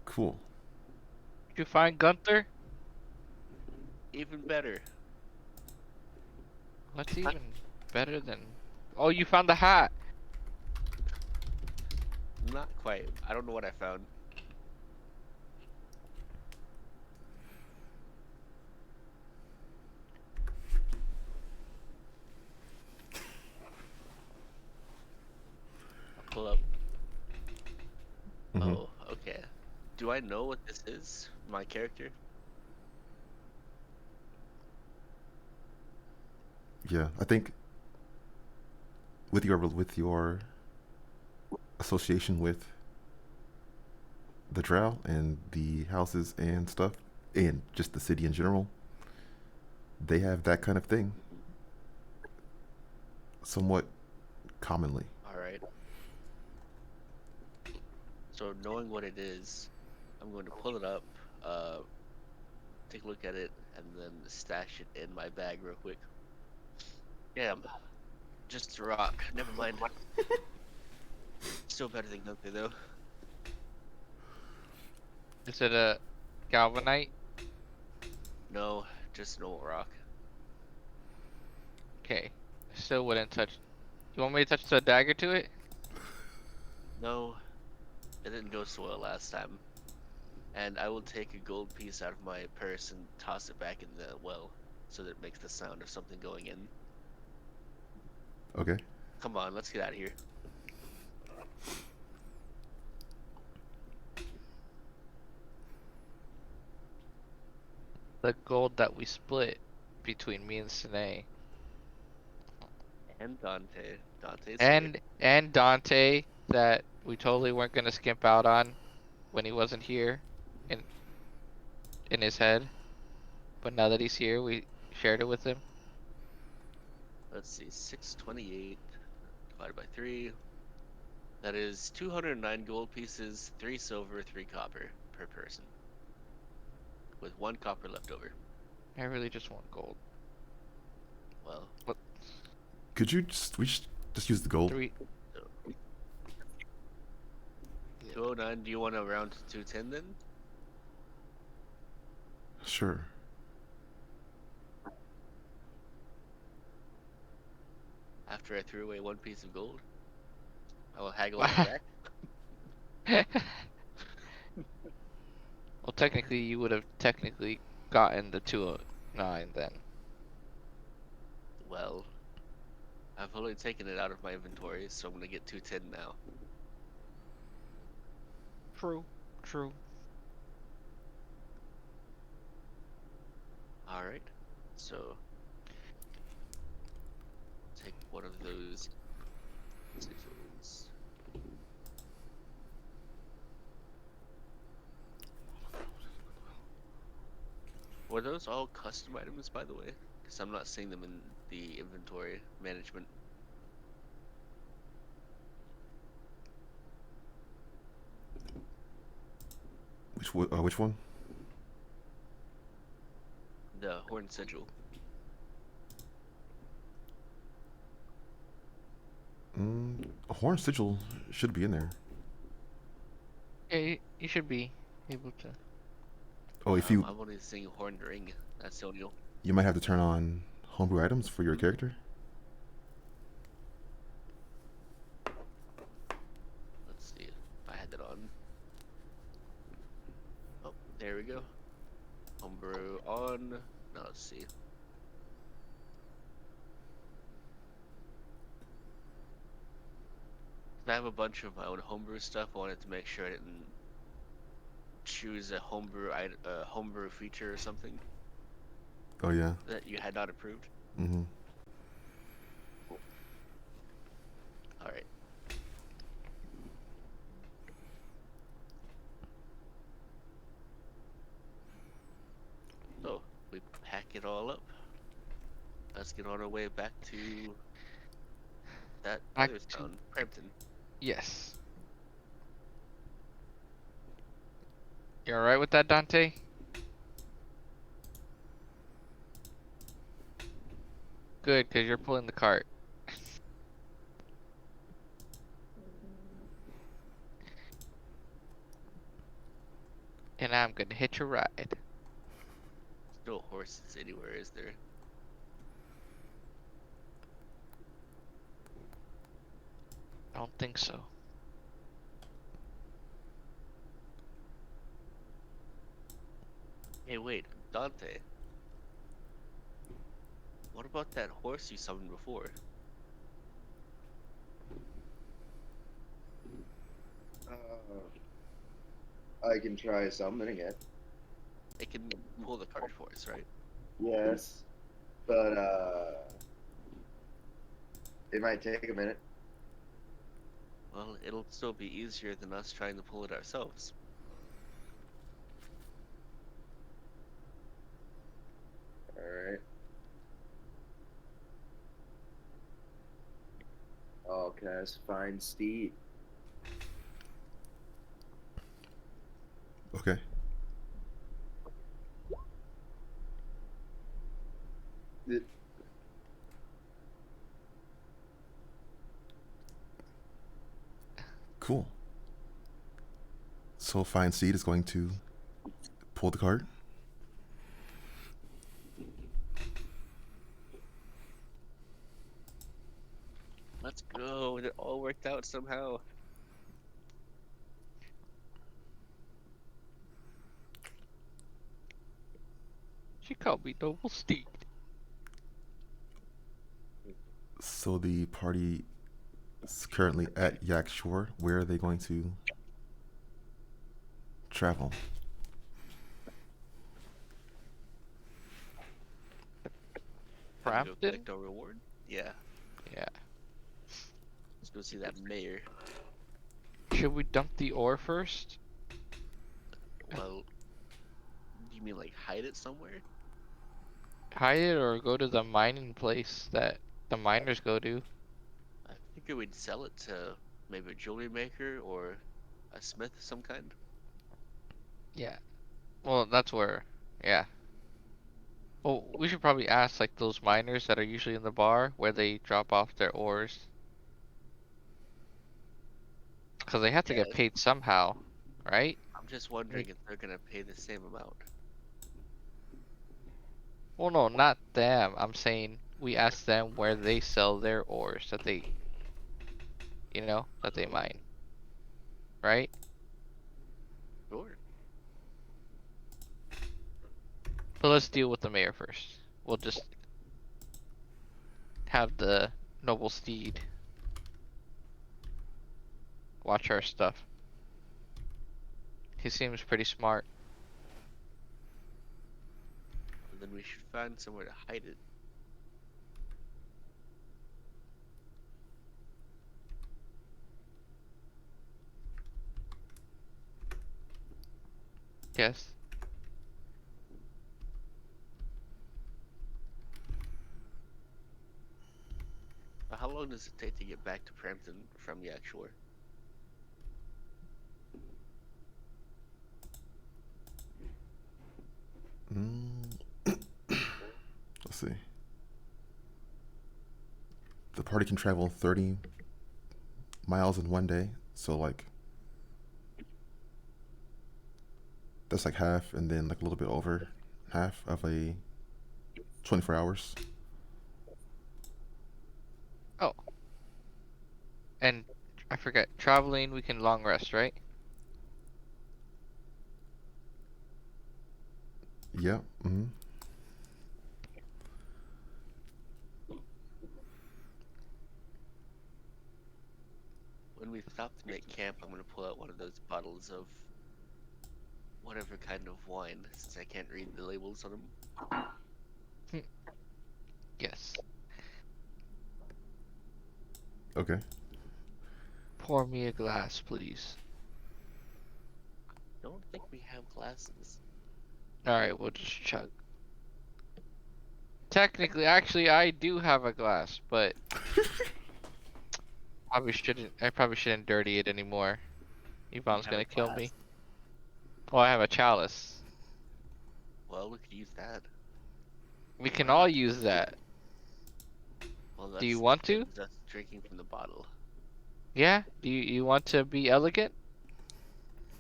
Cool. Did you find Gunther? Even better. What's even better than? Oh, you found the hat. Not quite. I don't know what I found. I'll pull up. Mm-hmm. Oh, okay. Do I know what this is? My character? Yeah, I think with your association with the drow and the houses and stuff, and just the city in general, they have that kind of thing Mhm. somewhat commonly. All right. So knowing what it is, I'm going to pull it up, uh, take a look at it, and then stash it in my bag real quick. Damn, just a rock. Never mind. Still better than Gunther though. Is it a galvanite? No, just normal rock. Okay. Still wouldn't touch. You want me to touch the dagger to it? No, it didn't go so well last time. And I will take a gold piece out of my purse and toss it back in the well, so that it makes the sound of something going in. Okay. Come on, let's get out of here. The gold that we split between me and Sine. And Dante. Dante's here. And Dante that we totally weren't gonna skimp out on when he wasn't here in in his head. But now that he's here, we shared it with him. Let's see, 628 divided by 3. That is 209 gold pieces, 3 silver, 3 copper per person, with 1 copper left over. I really just want gold. Well, What? Could you just use the gold? Three. so Yeah. 209, do you want to round to 210 then? Sure. After I threw away 1 piece of gold, I will haggle on it back. Well, technically, you would have technically gotten the 209 then. Well, I've only taken it out of my inventory, so I'm gonna get 210 now. True. True. Alright, so take one of those sigils. Were those all custom items, by the way? Because I'm not seeing them in the inventory management. Which one? The horn sigil. A horn sigil should be in there. Yeah, you should be able to. Oh, if you I'm only seeing horned ring. That's the only. you might have to turn on homebrew items for your character. Let's see if I had that on. Oh, there we go. Homebrew on. Now let's see. I have a bunch of my own homebrew stuff. I wanted to make sure I didn't choose a homebrew feature or something Oh yeah. that you had not approved. Mm-hmm. get on our way back to that Back other to town, Brampton. yes. You alright with that, Dante? Good, because you're pulling the cart. And I'm gonna hitch a ride. There's no horses anywhere, is there? I don't think so. Hey, wait, Dante. What about that horse you summoned before? I can try summoning it. It can pull the cart for us, right? Yes, but it might take a minute. Well, it'll still be easier than us trying to pull it ourselves. All right. I'll cast Find Steed. Okay. It, Cool. So Find Seed is going to pull the card. Let's go. It all worked out somehow. She called me Noble Steed. So the party is currently at Yak Shore. Where are they going to travel? Gonna go Brampton? collect our reward? Yeah. Yeah. Let's go see that mayor. Should we dump the ore first? Well, do you mean like hide it somewhere? Hide it or go to the mining place that the miners go to? I figure we'd sell it to maybe a jewelry maker or a smith of some kind. Yeah. Well, that's where. Yeah. Well, we should probably ask like those miners that are usually in the bar where they drop off their ores. Because they have to get Yes. paid somehow, right? I'm just Like, wondering if they're gonna pay the same amount. well, no, not them. I'm saying we ask them where they sell their ores that they, that they mine, right? Sure. But let's deal with the mayor first. We'll just have the noble steed watch our stuff. He seems pretty smart. And then we should find somewhere to hide it. Yes. But how long does it take to get back to Brampton from Yak Shore? Let's see. The party can travel 30 miles in one day. So, like, that's like half, and then like a little bit over half of a 24 hours. Oh, and I forget. Traveling, we can long rest, right? Yeah. When we stop to make camp, I'm gonna pull out one of those bottles of whatever kind of wine, since I can't read the labels on them. Yes. Okay. Pour me a glass, please. Don't think we have glasses. Alright, we'll just chug. Technically, actually, I do have a glass, but I probably shouldn't dirty it anymore. You Yvonne's have a gonna kill glass. me. Oh, I have a chalice. Well, we could use that. We can Why all not? use that. Well, Do you that's the want same to? as us drinking from the bottle. Yeah? Do you want to be elegant?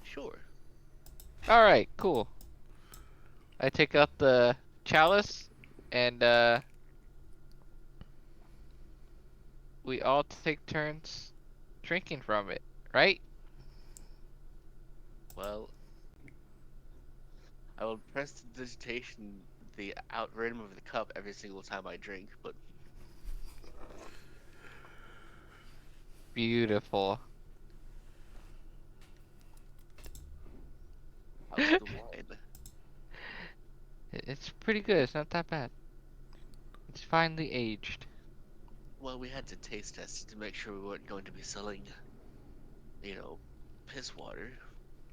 Sure. Alright, cool. I take out the chalice and we all take turns drinking from it, right? Well, I will press the digitation, the out rhythm of the cup every single time I drink, but Beautiful. how's the wine? It's pretty good. It's not that bad. It's finely aged. Well, we had to taste test it to make sure we weren't going to be selling, you know, piss water.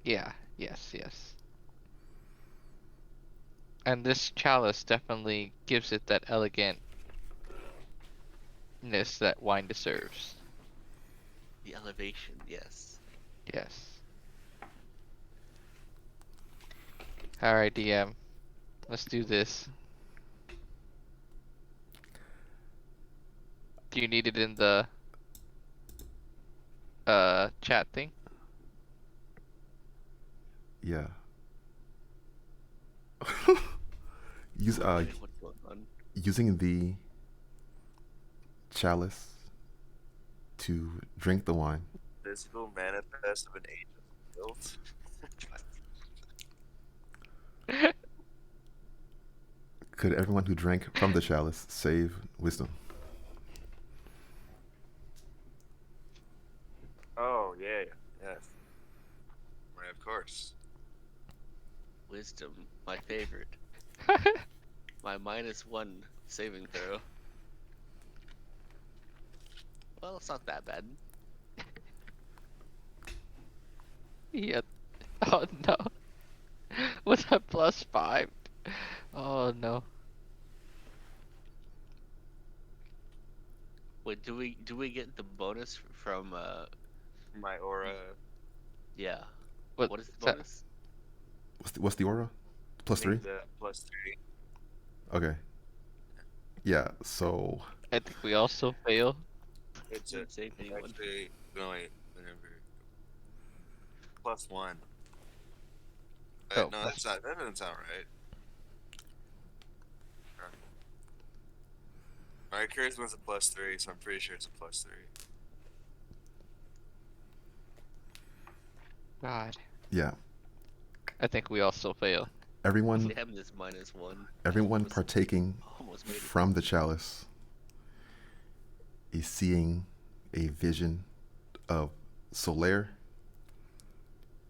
Yeah, yes, yes. And this chalice definitely gives it that elegantness that wine deserves. The elevation, yes. Yes. Alright, DM. Let's do this. Do you need it in the chat thing? Yeah. Use Okay, what's going on? using the chalice to drink the wine. Physical manifest of an age of guilt. Could everyone who drank from the chalice save wisdom? Oh yeah, yes. Right, of course. Wisdom, my favorite. My -1 saving throw. Well, it's not that bad. Yeah. Oh no. Was that +5? Oh no. Wait, do we get the bonus from My aura. yeah. What What is the is that? bonus? What's the aura? Plus I think 3? the +3. Okay. Yeah, so I think we also fail. It's a, Didn't save anyone. actually no wait, whatever. +1. Oh, No, plus. that doesn't sound right. My charisma's a +3, so I'm pretty sure it's a +3. God. yeah, I think we also fail. everyone Damn this -1. everyone Almost, partaking almost made it. from the chalice is seeing a vision of Solaire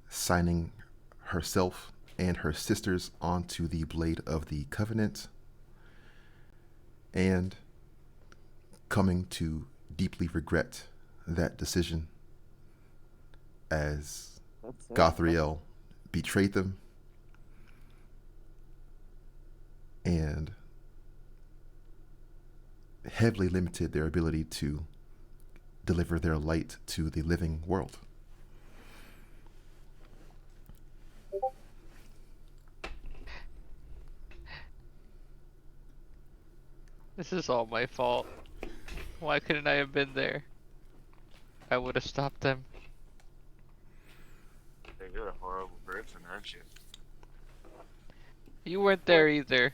signing herself and her sisters onto the blade of the covenant and coming to deeply regret that decision as Gothriel betrayed them and heavily limited their ability to deliver their light to the living world. This is all my fault. Why couldn't I have been there? I would have stopped them. Hey, you're a horrible person, aren't you? You weren't there either.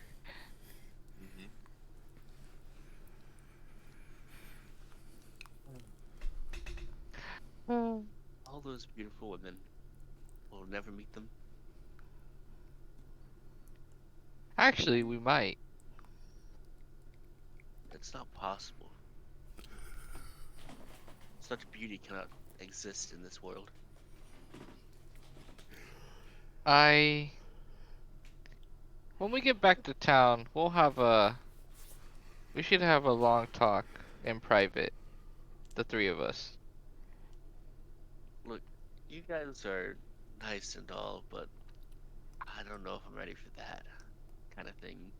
Mm-hmm. All those beautiful women. We'll never meet them. Actually, we might. It's not possible. Such beauty cannot exist in this world. I. When we get back to town, we'll have a. We should have a long talk in private. The three of us. Look, you guys are nice and all, but I don't know if I'm ready for that kind of thing.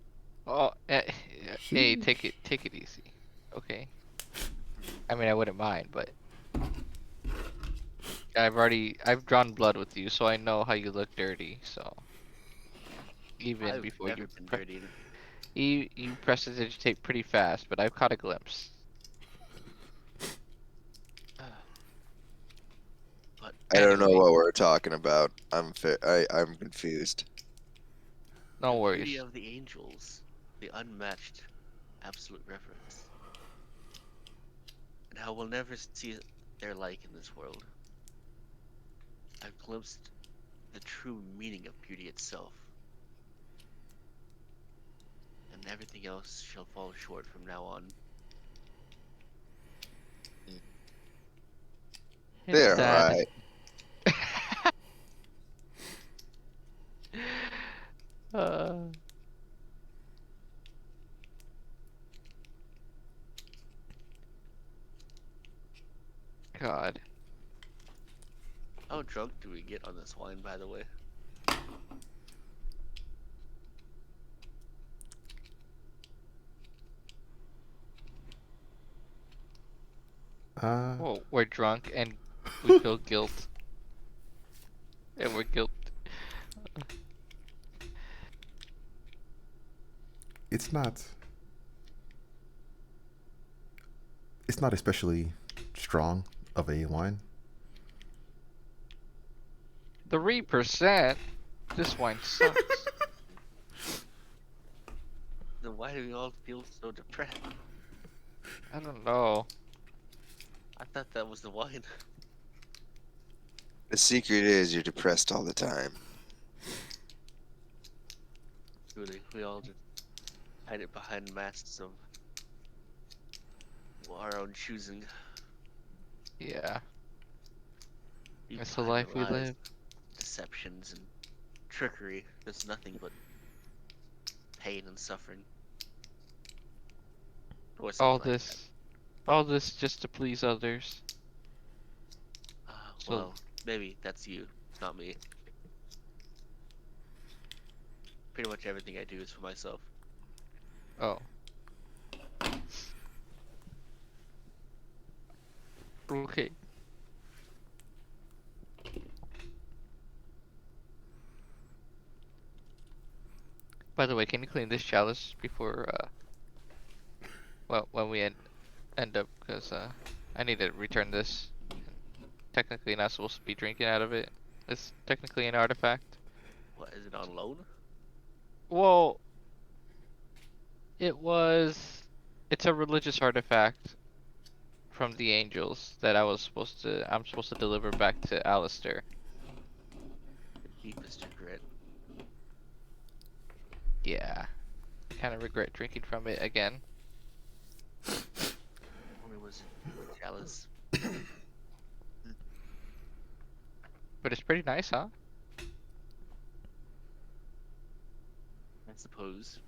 Oh, hey, Sheesh. take it easy. Okay. I mean, I wouldn't mind, but I've drawn blood with you, so I know how you look dirty. So even I've before never been dirty. you prestidigitate pretty fast, but I've caught a glimpse. But I don't know Anyway, what we're talking about. I'm confused. no the beauty worries. of the angels, the unmatched, absolute reverence, and how we'll never see their like in this world. I've glimpsed the true meaning of beauty itself, and everything else shall fall short from now on. It's They're sad. alright. uh, God. How drunk do we get on this wine, by the way? Uh, Well, we're drunk and we feel guilt, and we're guilt. it's not. It's not especially strong of a wine. 3%. This wine sucks. Then why do we all feel so depressed? I don't know. I thought that was the wine. The secret is you're depressed all the time. Truly, we all just hide it behind masks of our own choosing. Yeah, Deep it's the behind the life we lies, live. deceptions, and trickery, there's nothing but pain and suffering, or All something like that. this, all this just to please others. So, Well, maybe that's you. It's not me. Pretty much everything I do is for myself. oh, okay. By the way, can you clean this chalice before, well, when we end up, because I need to return this. Technically not supposed to be drinking out of it. It's technically an artifact. What, is it on loan? Well, it was. It's a religious artifact from the angels that I'm supposed to deliver back to Alistair. The deepest regret. Yeah, I kind of regret drinking from it again. Only was it chalice. But it's pretty nice, huh? I suppose.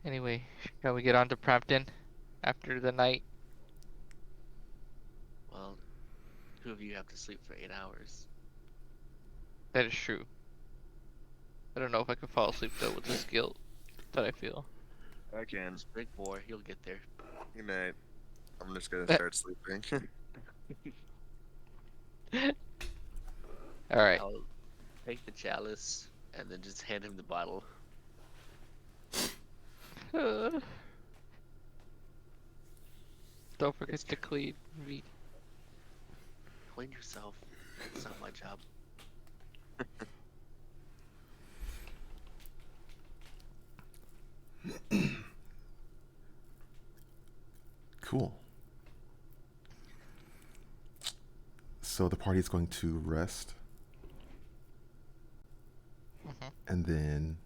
Anyway, shall we get on to Prampton after the night? Well, two of you have to sleep for 8 hours. That is true. I don't know if I can fall asleep though with this guilt that I feel. I can. Just drink more, you'll get there. Good night. I'm just gonna start sleeping. All right. I'll take the chalice and then just hand him the bottle. Don't forget It's to clean me. clean yourself. It's not my job. Cool. So the party is going to rest, Mhm. and then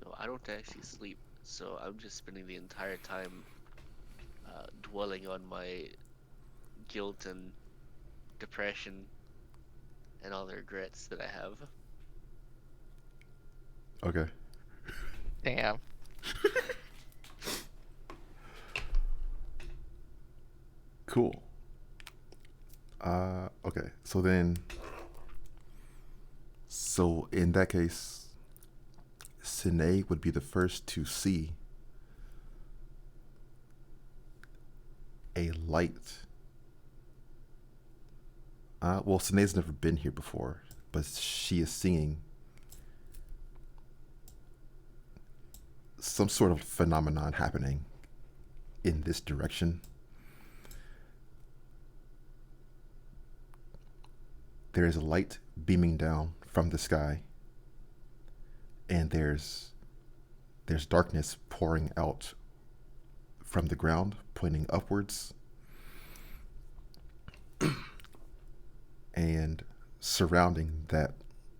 No, I don't actually sleep, so I'm just spending the entire time dwelling on my guilt and depression and all the regrets that I have. okay. Damn. Cool. Okay. So in that case, Sine would be the first to see a light. Well, Sinead's never been here before, but she is seeing some sort of phenomenon happening in this direction. There is a light beaming down from the sky, and there's darkness pouring out from the ground, pointing upwards, and surrounding that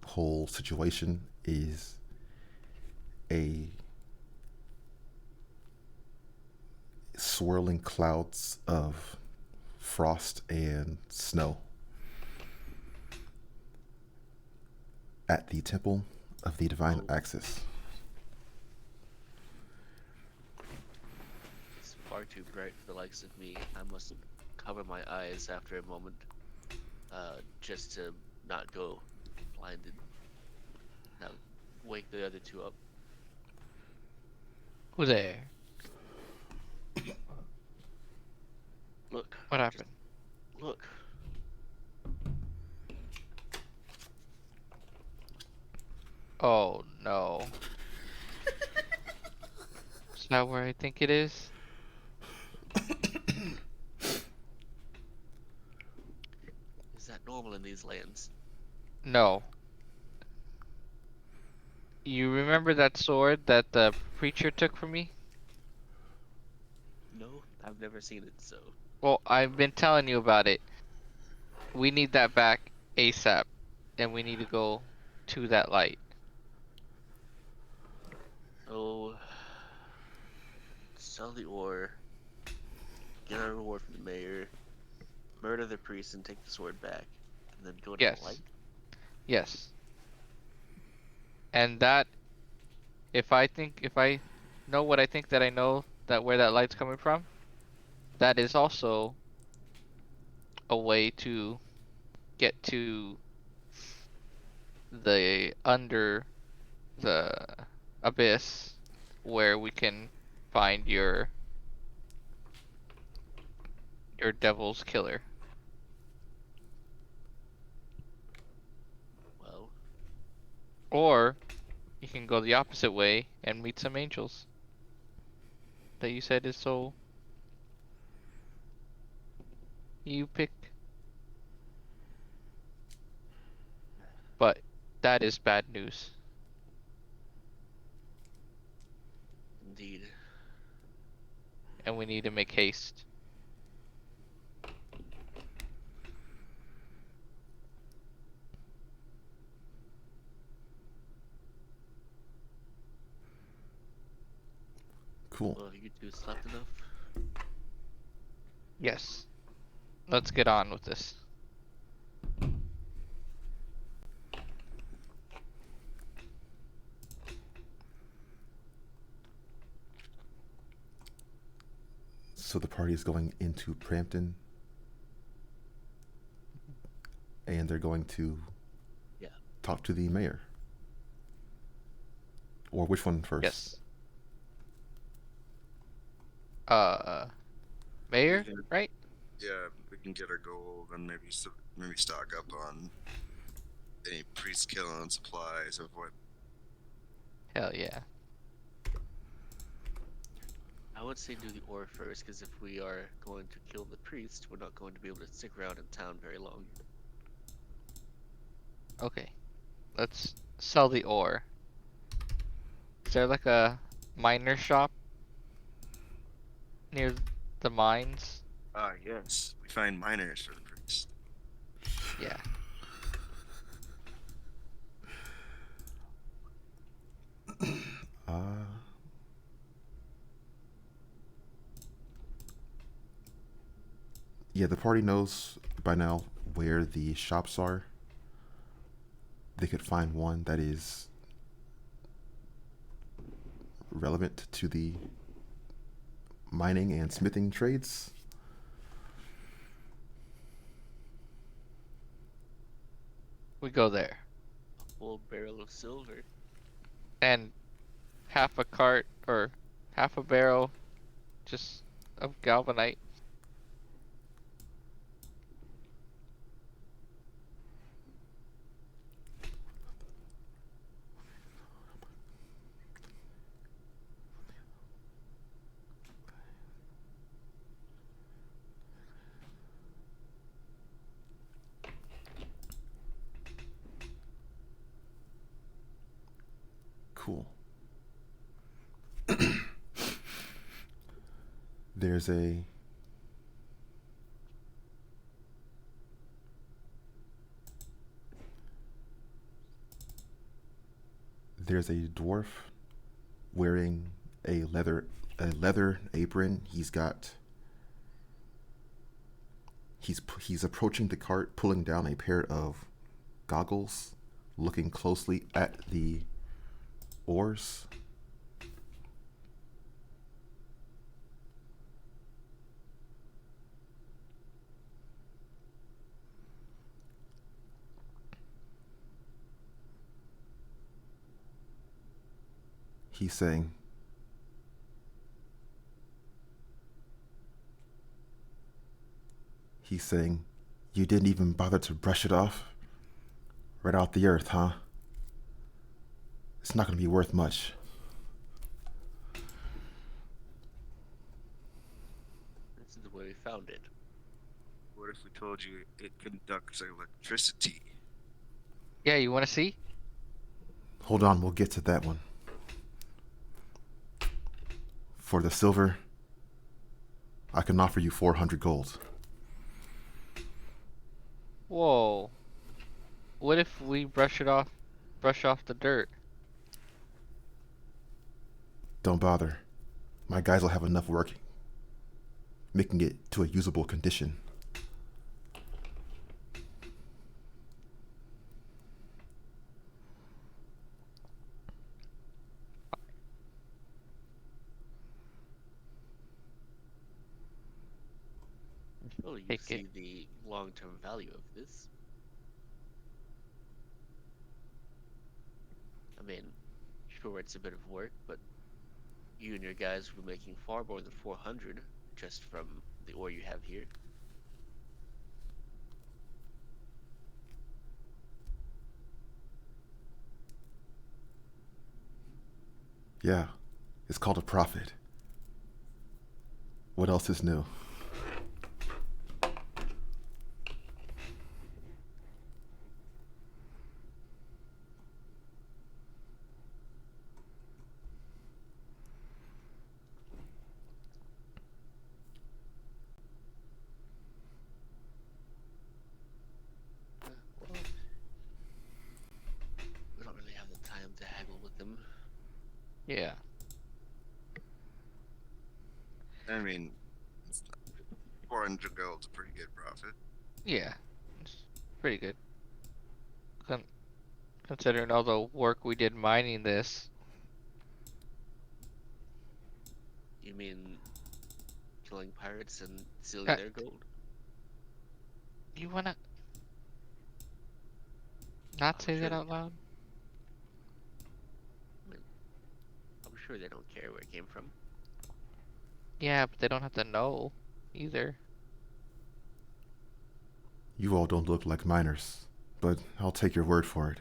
whole situation is a swirling clouds of frost and snow at the temple of the divine Oh. axis. It's far too bright for the likes of me. I must cover my eyes after a moment, just to not go blinded. Now, wake the other two up. Who there? Look. What happened? Look. Oh no. Is that where I think it is? Is that normal in these lands? No. You remember that sword that the preacher took from me? No, I've never seen it, so. Well, I've been telling you about it. We need that back ASAP, and we need to go to that light. Oh. Sell the ore. Get a reward from the mayor. Murder the priest and take the sword back. And then go to the Yes. light? Yes. And that, if I know what I think that I know that where that light's coming from, that is also a way to get to the under the abyss where we can find your devil's killer. Well, Or you can go the opposite way and meet some angels that you said is so. You pick. But that is bad news. indeed. And we need to make haste. Cool. Well, you two slept enough? Yes. Let's get on with this. So the party is going into Prampton, and they're going to Yeah. talk to the mayor. Or which one first? Yes. Mayor, Yeah. right? Yeah, we can get our gold and maybe stock up on any priest killing supplies of what. Hell yeah. I would say do the ore first, because if we are going to kill the priest, we're not going to be able to stick around in town very long. Okay. Let's sell the ore. Is there like a miner shop near the mines? Ah, yes, we find miners for the priest. Yeah. Uh, yeah, the party knows by now where the shops are. They could find one that is relevant to the mining and smithing trades. we go there. Full barrel of silver. And half a cart or half a barrel just of galvanite. Cool. There's a there's a dwarf wearing a leather apron. He's approaching the cart, pulling down a pair of goggles, looking closely at the oars. He's saying, you didn't even bother to brush it off? Right out the earth, huh? It's not going to be worth much. This is where we found it. What if we told you it conducts electricity? Yeah, you want to see? Hold on, we'll get to that one. For the silver, I can offer you 400 gold. Whoa. What if we brush off the dirt? Don't bother. My guys will have enough work making it to a usable condition. Oh, you Take see it. the long-term value of this. I mean, sure, it's a bit of work, but you and your guys will be making far more than 400 just from the ore you have here. Yeah, it's called a profit. What else is new? Well, we don't really have the time to haggle with them. Yeah. I mean, 400 gold's a pretty good profit. Yeah. It's pretty good. Con- Considering all the work we did mining this. You mean killing pirates and stealing Uh, their gold? you wanna not I'm say sure that they out loud? I mean, I'm sure they don't care where it came from. Yeah, but they don't have to know either. You all don't look like miners, but I'll take your word for it.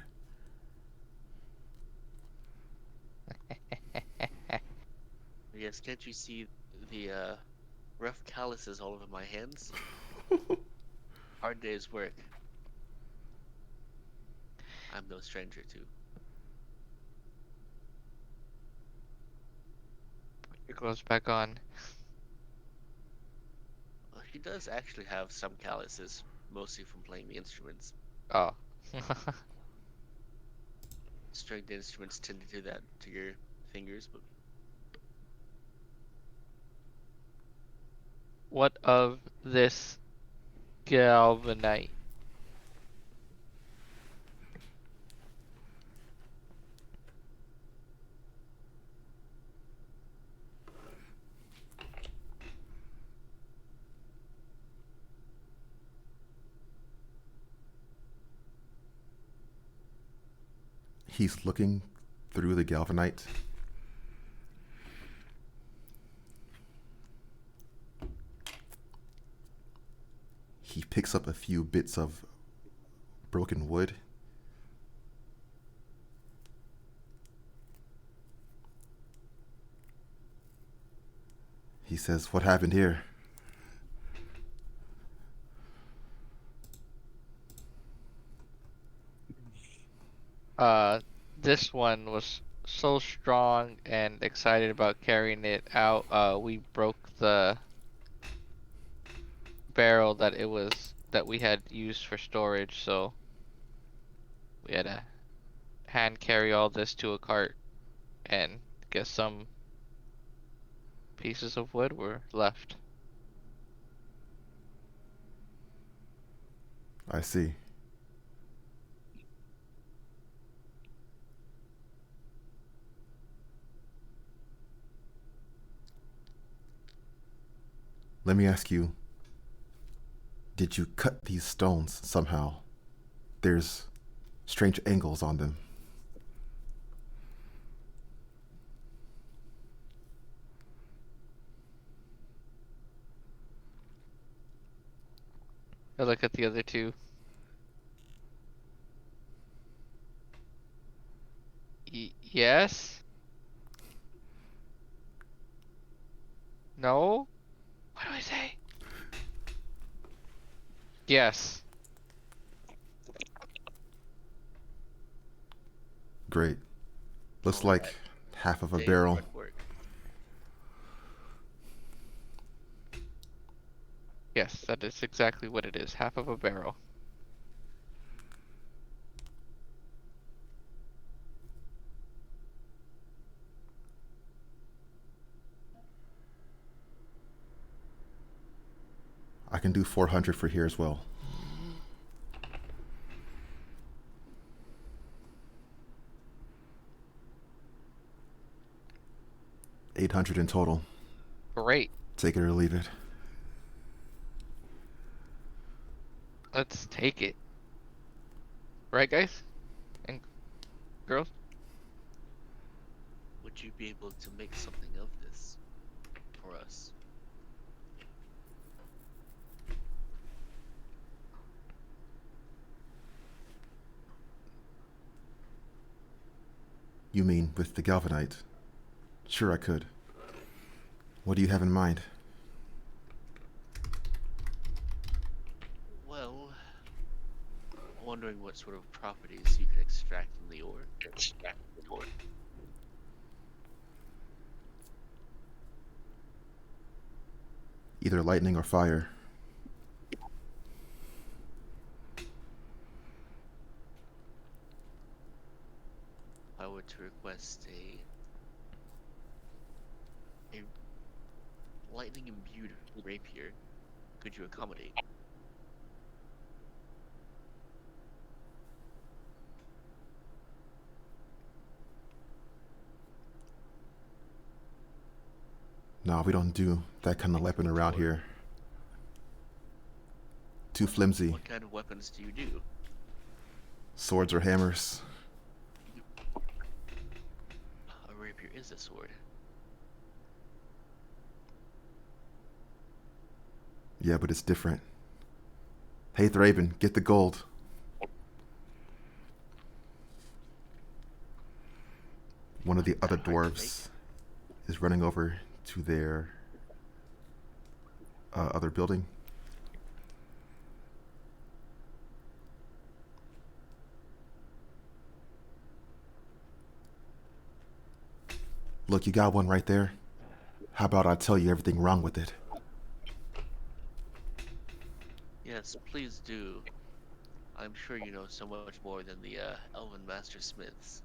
Yes, can't you see the rough calluses all over my hands? Hard day's work. I'm no stranger to. It goes back on. Well, she does actually have some calluses, mostly from playing the instruments. Oh. Stringed instruments tend to do that to your fingers, but What of this galvanite? he's looking through the galvanite, he picks up a few bits of broken wood. He says, "What happened here?" Uh, this one was so strong and excited about carrying it out. We broke the barrel that we had used for storage, so we had to hand carry all this to a cart, and guess some pieces of wood were left. I see. Let me ask you, did you cut these stones somehow? There's strange angles on them. I look at the other two. Yes? No? What do I say? Yes. Great. Looks All like right. half of a Day's barrel. hard work. Yes, that is exactly what it is. Half of a barrel. I can do 400 for here as well. $800 in total. Great. Take it or leave it. Let's take it. Right, guys? And girls? Would you be able to make something of this for us? You mean with the galvanite? Sure, I could. What do you have in mind? Well, I'm wondering what sort of properties you can extract from the ore. Either lightning or fire. If I were to request a lightning imbued rapier, could you accommodate? No, we don't do that kind of weapon around here. Too flimsy. What kind of weapons do you do? Swords or hammers. A rapier is a sword. Yeah, but it's different. Hey, Thraben, get the gold. One of the other That hard to dwarves is running over to their other building. Look, you got one right there. How about I tell you everything wrong with it? Yes, please do. I'm sure you know so much more than the Elven Master Smiths.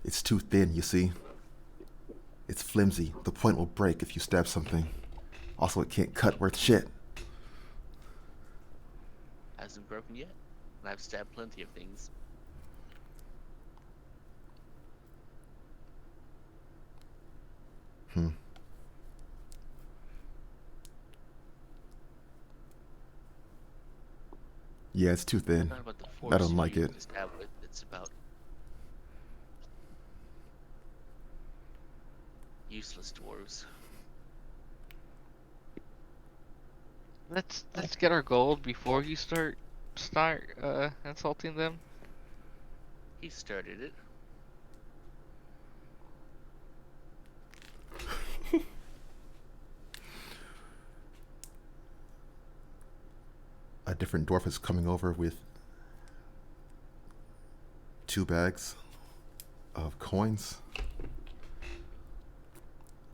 It's too thin, you see. It's flimsy. The point will break if you stab something. Also, it can't cut worth shit. Hasn't broken yet, and I've stabbed plenty of things. Hmm. Yeah, it's too It's thin. not about the I force don't you like use it. to stab with, it's about useless dwarves. Let's get our gold before you start insulting them. He started it. A different dwarf is coming over with 2 bags of coins,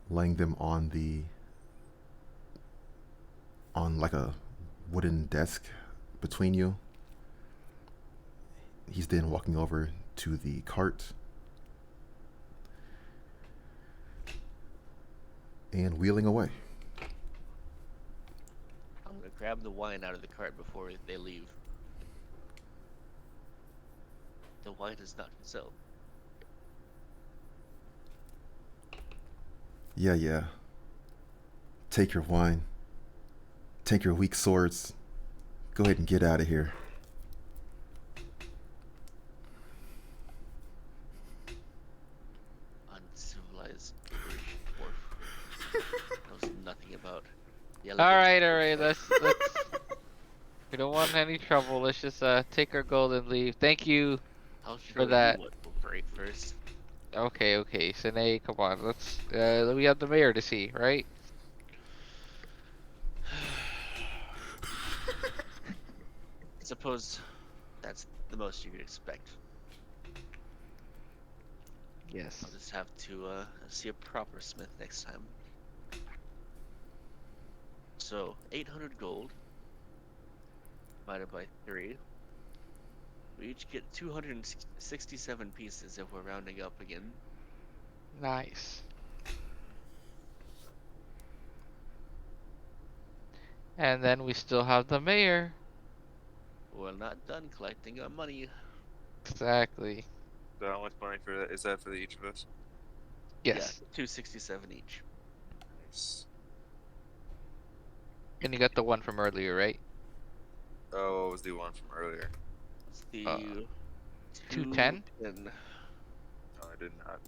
laying them on like a wooden desk between you. He's then walking over to the cart and wheeling away. I'm gonna grab the wine out of the cart before they leave. The wine is not for sale. Yeah, yeah. Take your wine. Take your weak swords. Go ahead and get out of here. Uncivilized British dwarf knows nothing about the All elegance right, of all this right. life. Let's. We don't want any trouble. Let's just take our gold and leave. Thank you I'll for show you that. what will break first. Okay, okay. Sine, come on. Let's. We have the mayor to see, right? Suppose that's the most you could expect. Yes. I'll just have to see a proper smith next time. So 800 gold divided by 3. We each get 267 pieces if we're rounding up again. Nice. And then we still have the mayor. We're not done collecting our money. Exactly. So how much money for that is that for each of us? Yeah, Yes. 267 each. Nice. And you got the one from earlier, right? Oh, what was the one from earlier? It's Uh, the 210? 210. No, I did not.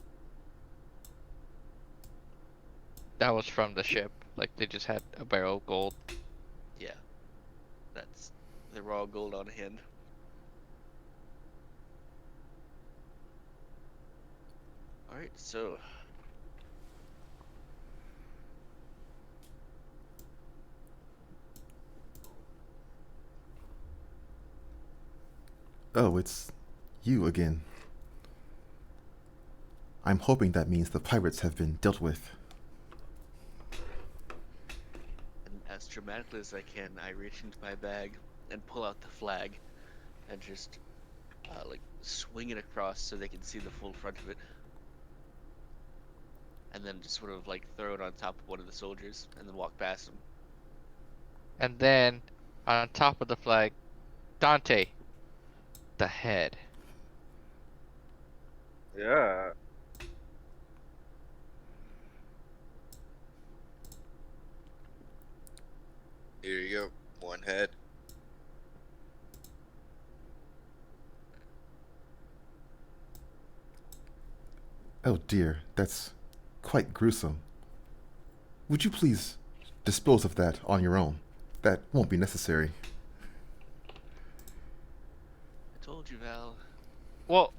That was from the ship. Like they just had a barrel of gold. Yeah, that's the raw gold on hand. Alright, so Oh, it's you again. I'm hoping that means the pirates have been dealt with. and as dramatically as I can, I reach into my bag and pull out the flag and just like swing it across so they can see the full front of it. And then just sort of like throw it on top of one of the soldiers and then walk past them. And then on top of the flag, Dante, the head. Yeah. Here you go. One head. Oh dear, that's quite gruesome. Would you please dispose of that on your own? That won't be necessary. I told you, Val. Well,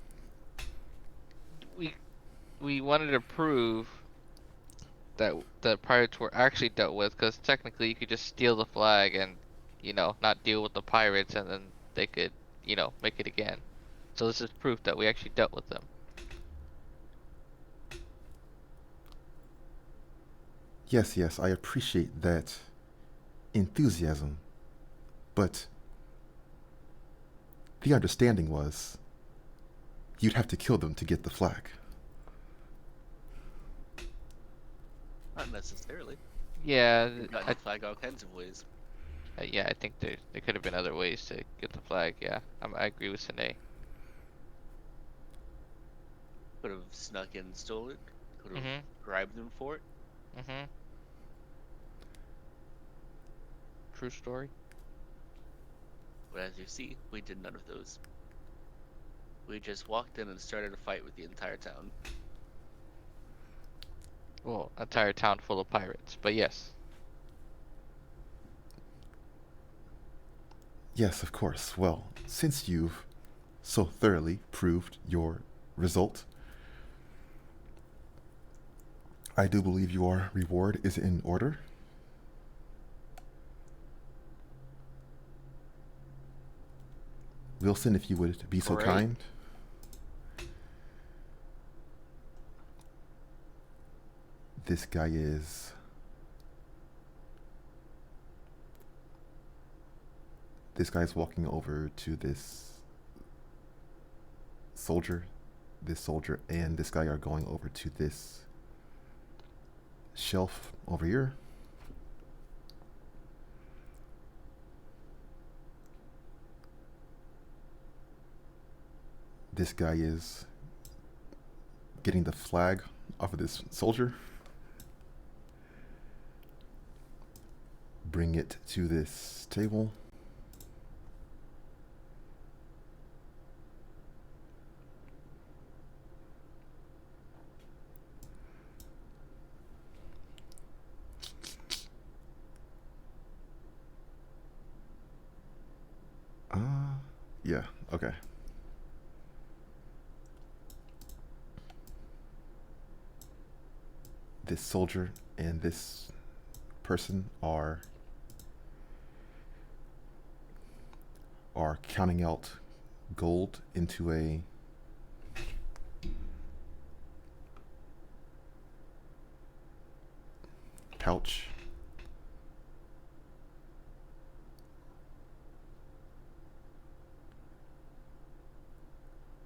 we we wanted to prove that the pirates were actually dealt with, because technically you could just steal the flag and, not deal with the pirates, and then they could, make it again. So this is proof that we actually dealt with them. Yes, yes, I appreciate that enthusiasm. But the understanding was you'd have to kill them to get the flag. Not necessarily. Yeah, We've gotten the flag all kinds of ways. yeah, I think there could have been other ways to get the flag. Yeah, I agree with Sine. Could have snuck in and stole it. Could have Mhm. bribed them for it. Mhm. True story. But as you see, we did none of those. We just walked in and started a fight with the entire town. Well, entire town full of pirates, but yes. Yes, of course. Well, since you've so thoroughly proved your result, I do believe your reward is in order. Wilson, if you would be so Great. kind. This guy is. This guy's walking over to this soldier. This soldier and this guy are going over to this shelf over here. This guy is getting the flag off of this soldier. Bring it to this table. Yeah, okay. This soldier and this person are counting out gold into a pouch.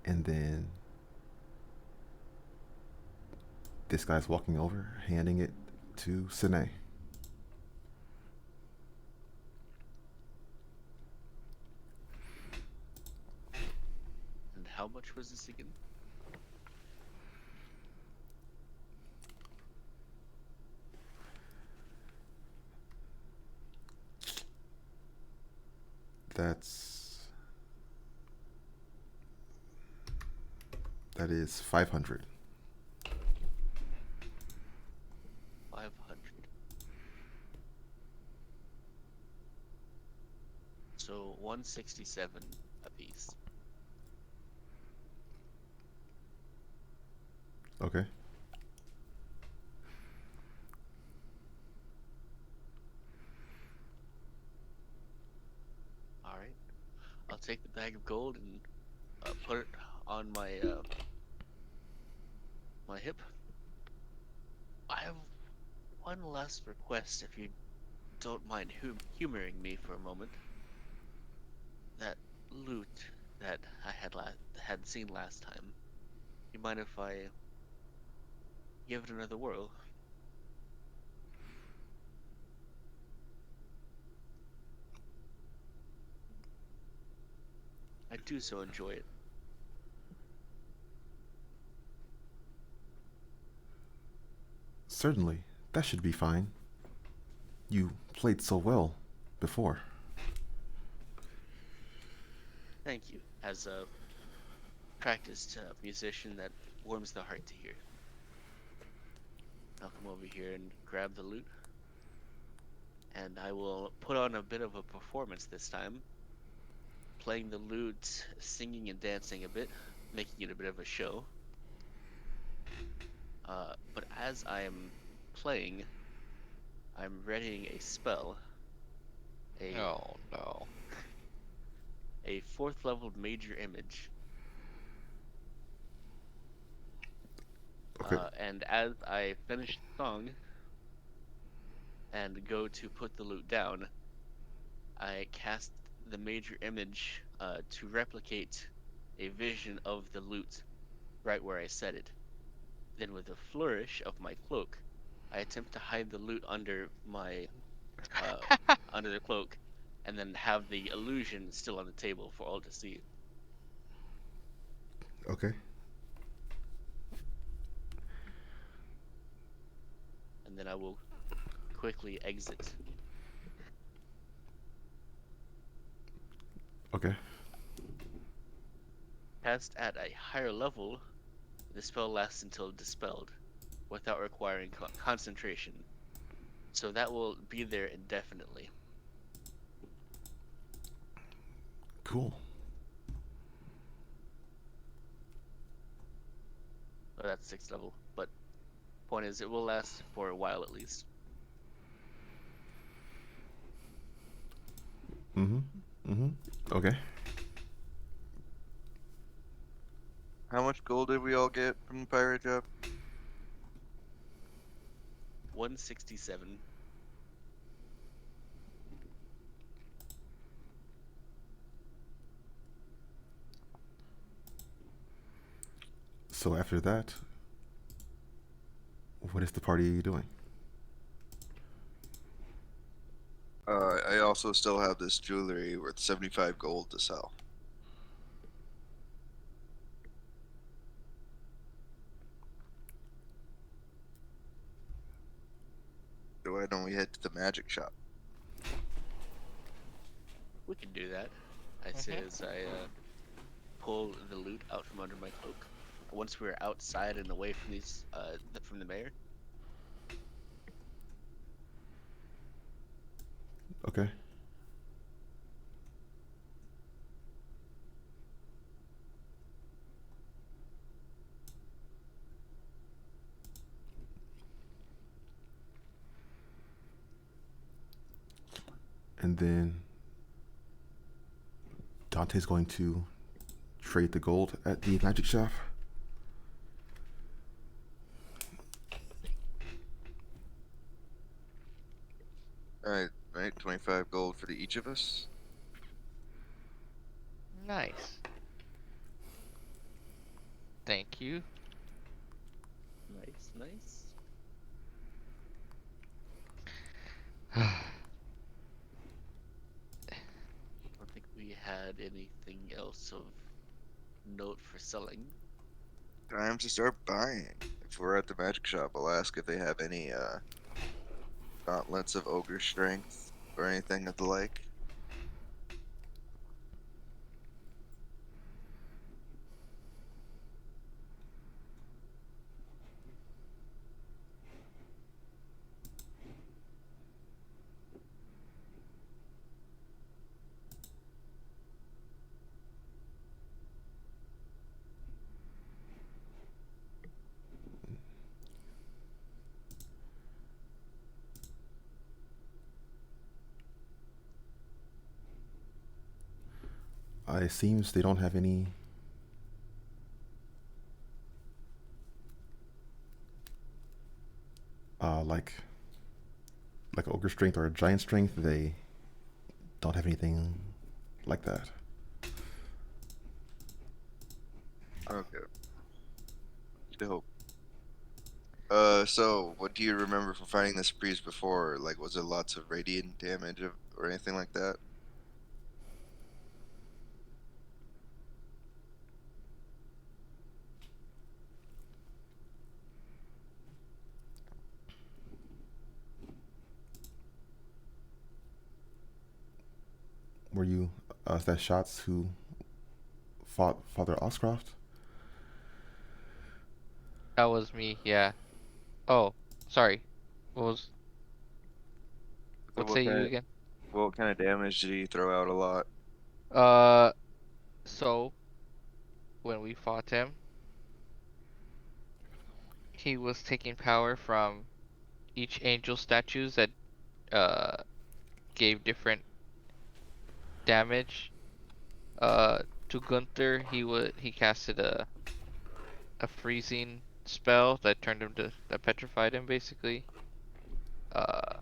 And then this guy's walking over, handing it to Sine. And how much was this again? That is 500. 500. So 167 apiece. Okay. All right. I'll take the bag of gold and put it on my my hip. I have one last request, if you don't mind humoring me for a moment. That loot that I had seen last time. You mind if I give it another whirl? I do so enjoy it. Certainly. That should be fine. You played so well before. Thank you. As a practiced musician, that warms the heart to hear. I'll come over here and grab the loot, and I will put on a bit of a performance this time, playing the lute, singing and dancing a bit, making it a bit of a show. But as I am playing, I'm readying a spell, Oh no. a 4th level major image. Okay. And as I finish the song and go to put the loot down, I cast the major image to replicate a vision of the loot right where I set it. Then with a flourish of my cloak, I attempt to hide the loot under my under the cloak, and then have the illusion still on the table for all to see. Okay. And then I will quickly exit. Okay. Cast at a higher level, the spell lasts until dispelled, without requiring concentration. So that will be there indefinitely. Cool. So that's 6th level. But point is, it will last for a while at least. Mm-hmm. Mm-hmm. Okay. How much gold did we all get from the pirate job? 167. So after that, what is the party doing? I also still have this jewelry worth 75 gold to sell. So why don't we head to the magic shop? We can do that. I say Mhm. as I pull the loot out from under my cloak. Once we're outside and away from from the mayor. Okay. And then Dante's going to trade the gold at the magic shop. Alright, right, 25 gold for each of us. Nice. Thank you. Nice, nice. I don't think we had anything else of note for selling. Time to start buying. If we're at the magic shop, I'll ask if they have any gauntlets of ogre strength or anything of the like. It seems they don't have any like ogre strength or giant strength. They don't have anything like that. Okay. Dope. So what do you remember from fighting this priest before? Like, was there lots of radiant damage or anything like that? Were you that shots who fought Father Oscroft? That was me, yeah. Oh, sorry. What was So what say you again? what kind of damage did he throw out a lot? Uh so when we fought him, he was taking power from each angel statues that uh gave different damage. Uh to Gunther, he casted a freezing spell that turned him to that petrified him basically. Uh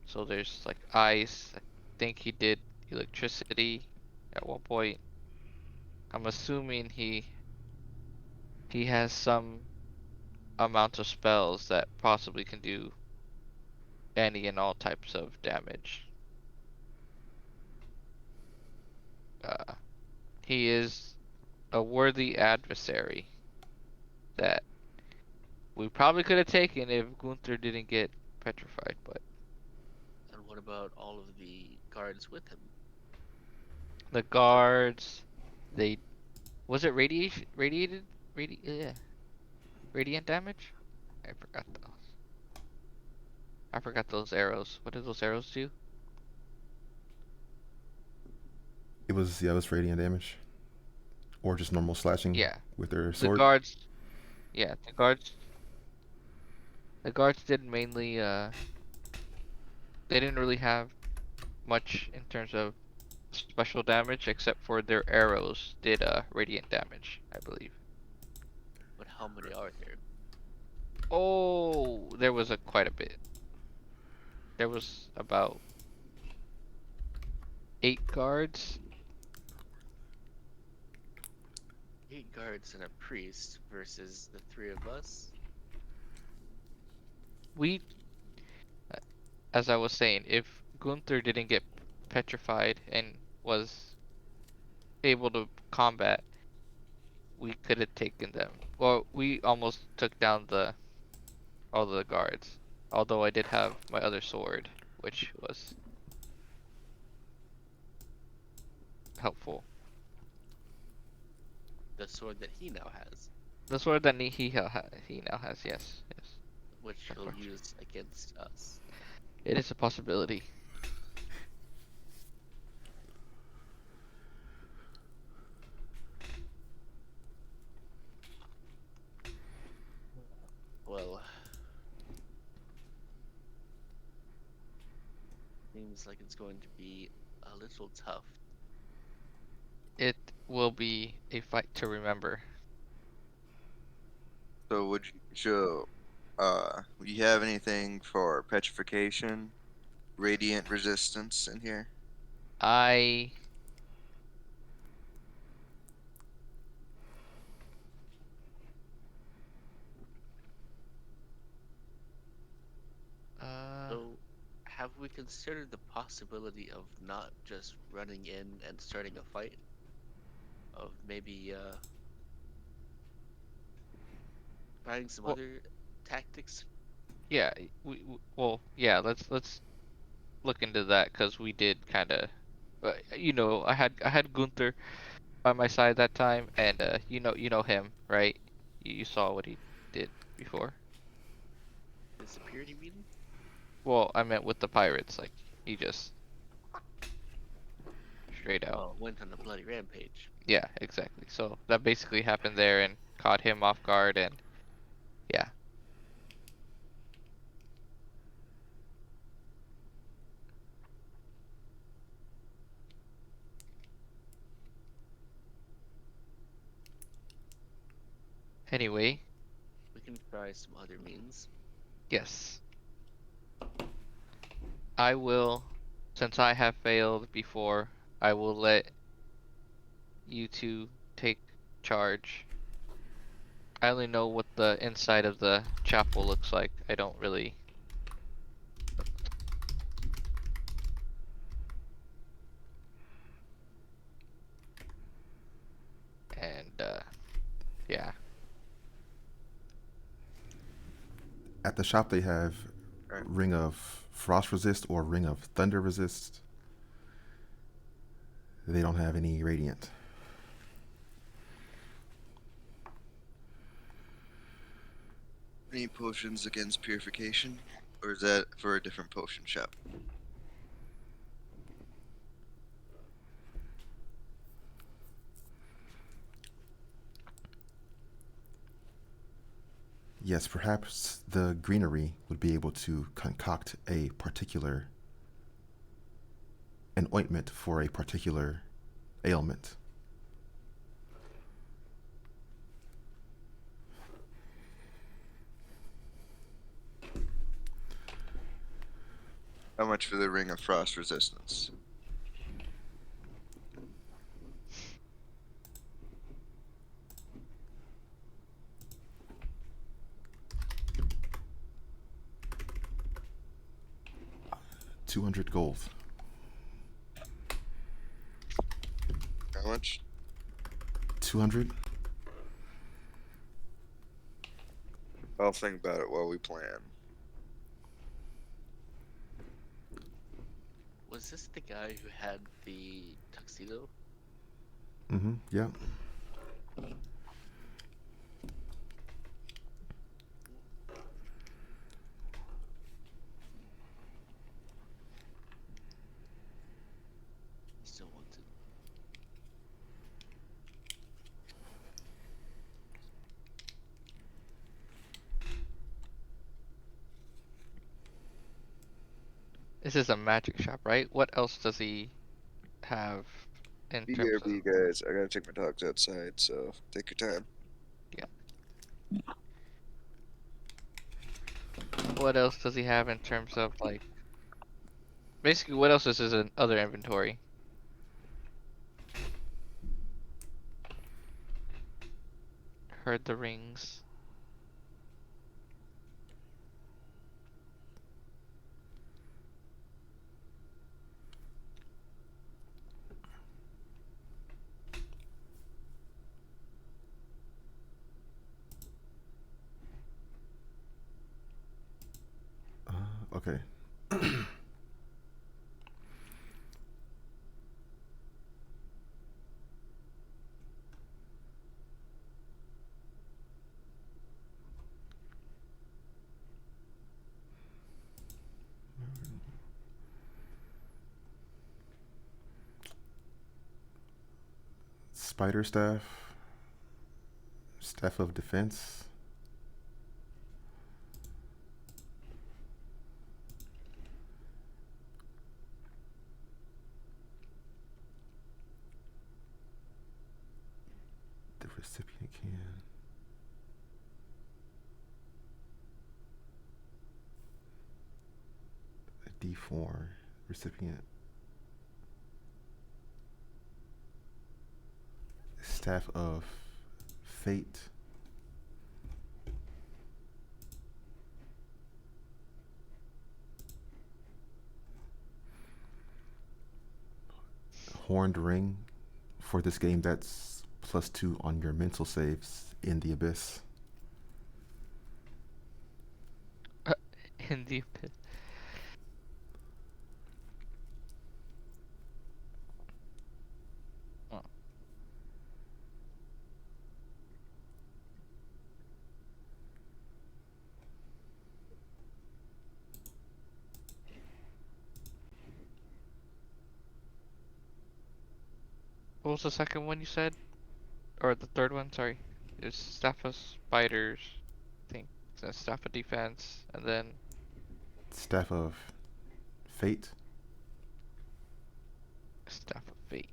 so there's like ice. I think he did electricity at one point. I'm assuming he has some amount of spells that possibly can do any and all types of damage. Uh, he is a worthy adversary that we probably could have taken if Gunther didn't get petrified, but And what about all of the guards with him? The guards, they was it radiation, yeah, radiant damage? I forgot those. I forgot those arrows. What did those arrows do? It was radiant damage, or just normal slashing Yeah, with their the sword. guards. Yeah, the guards did mainly. They didn't really have much in terms of special damage, except for their arrows did radiant damage, I believe. But how many are there? Oh, there was quite a bit. There was about 8 guards. 8 guards and a priest versus the 3 of us. We, as I was saying, if Gunther didn't get petrified and was able to combat, we could have taken them. Well, we almost took down the all the guards. Although I did have my other sword, which was helpful. The sword that he now has, The sword that he now has, yes, yes. which he'll Unfortunately. use against us. It is a possibility. Well, seems like it's going to be a little tough. It will be a fight to remember. So would you have anything for petrification, radiant resistance in here? I uh So, have we considered the possibility of not just running in and starting a fight? Of maybe trying some well other tactics? yeah, well yeah, let's look into that because we did kind of I had Gunther by my side that time, and you know him, right? You saw what he did before. Disappeared, you mean? Well, I meant with the pirates, like he just straight out. Oh, went on a bloody rampage. Yeah, exactly. So that basically happened there and caught him off guard, and yeah. Anyway, We can try some other means. yes, I will. Since I have failed before, I will let you two take charge. I only know what the inside of the chapel looks like. I don't really. And yeah. At the shop, they have Right. Ring of Frost Resist or Ring of Thunder Resist. They don't have any radiant. Any potions against purification? Or is that for a different potion shop? Yes, perhaps the greenery would be able to concoct an ointment for a particular ailment. How much for the Ring of Frost Resistance? 200 gold. How much? 200? I'll think about it while we plan. Was this the guy who had the tuxedo? Mm-hmm. Yeah. Still wanted. This is a magic shop, right? What else does he have in terms of? BRB, guys. I gotta take my dogs outside, so take your time. What else does he have in terms of like? Basically, what else is his other inventory? Heard the rings. Okay. Spider staff, staff of defense, the recipient can. A D4 recipient. Staff of fate. Horned ring. For this game, that's +2 on your mental saves in the abyss. In the pit. Oh. What was the second one you said? Or the third one? Sorry. It's staff of spiders. I think. So staff of defense, and then Staff of fate. staff of fate.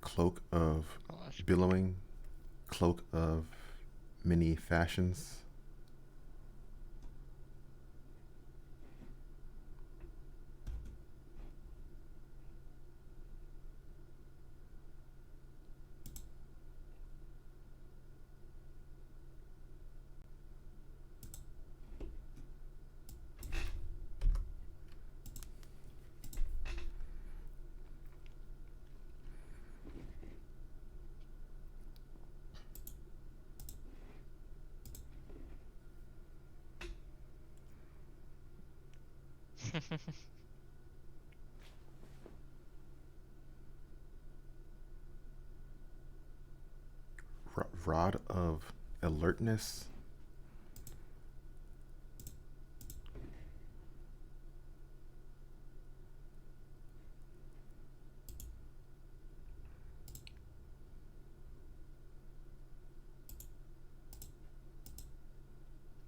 Cloak of Oh, that should be good. billowing. Cloak of many fashions. Rod of alertness.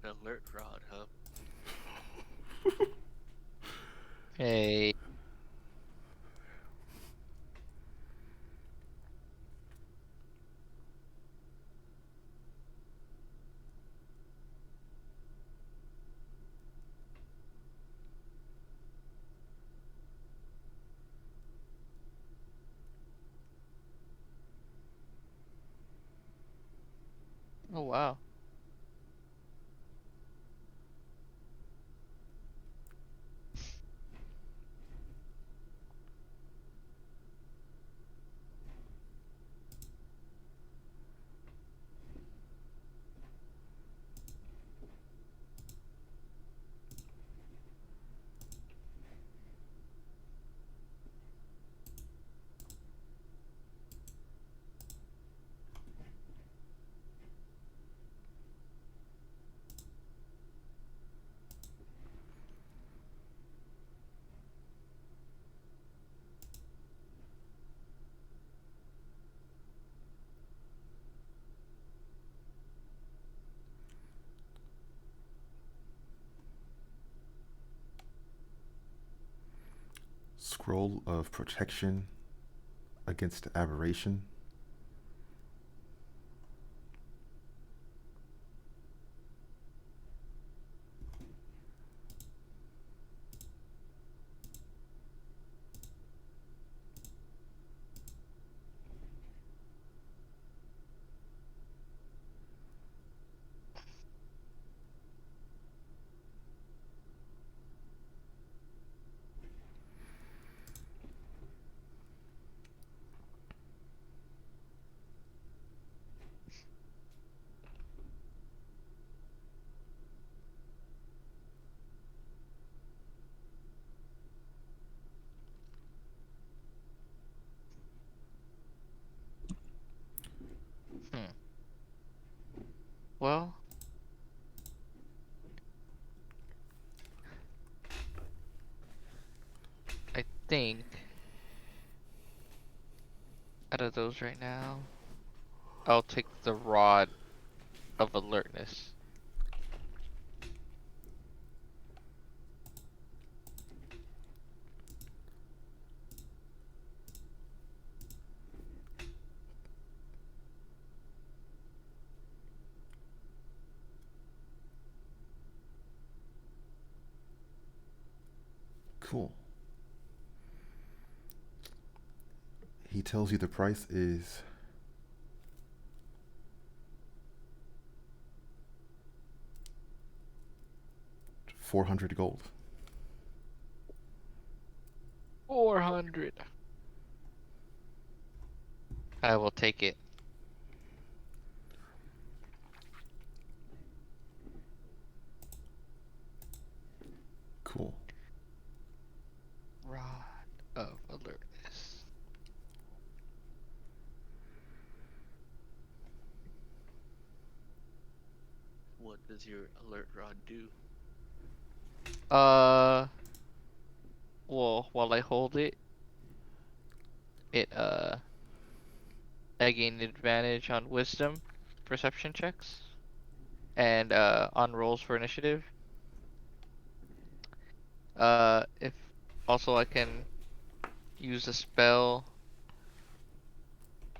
An alert rod, huh? Hey. scroll of protection against aberration. Hmm. Well, I think out of those right now, I'll take the rod of alertness. Cool. He tells you the price is 400 gold. 400. I will take it. Cool. Rod of alertness. What does your alert rod do? Uh, well, while I hold it, it I gain advantage on wisdom, perception checks, and on rolls for initiative. If also I can use a spell.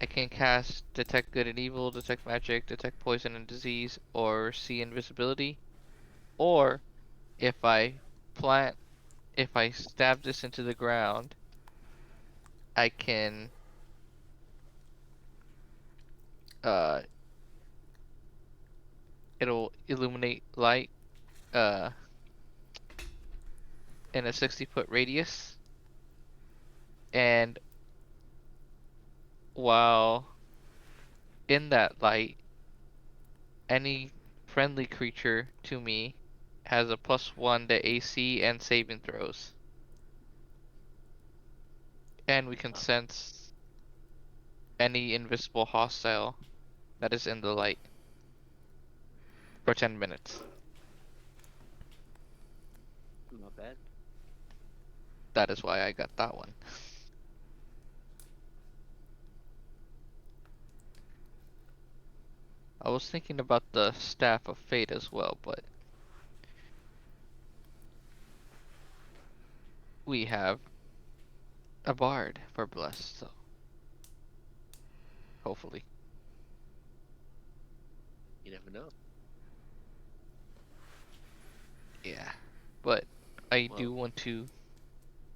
I can cast detect good and evil, detect magic, detect poison and disease, or see invisibility. Or if I plant, if I stab this into the ground, I can uh it'll illuminate light uh in a 60-foot radius, and while in that light, any friendly creature to me has a +1 to AC and saving throws. And we can Oh, sense any invisible hostile that is in the light for 10 minutes. not bad. That is why I got that one. I was thinking about the Staff of Fate as well, but we have a bard for blessed, so hopefully. You never know. Yeah. But I Well, do want to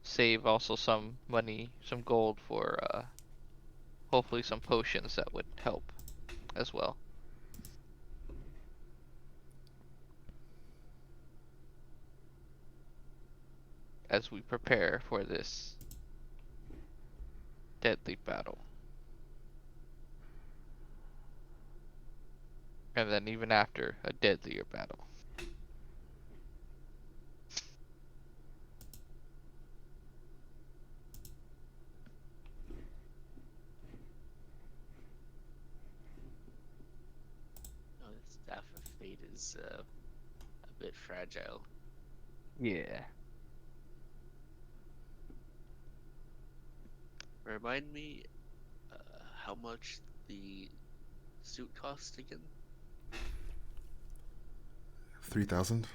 save also some money, some gold for hopefully some potions that would help as well as we prepare for this deadly battle. And then even after a deadlier battle. no, the staff of fate is a bit fragile. Yeah. Remind me how much the suit cost again? 3,000.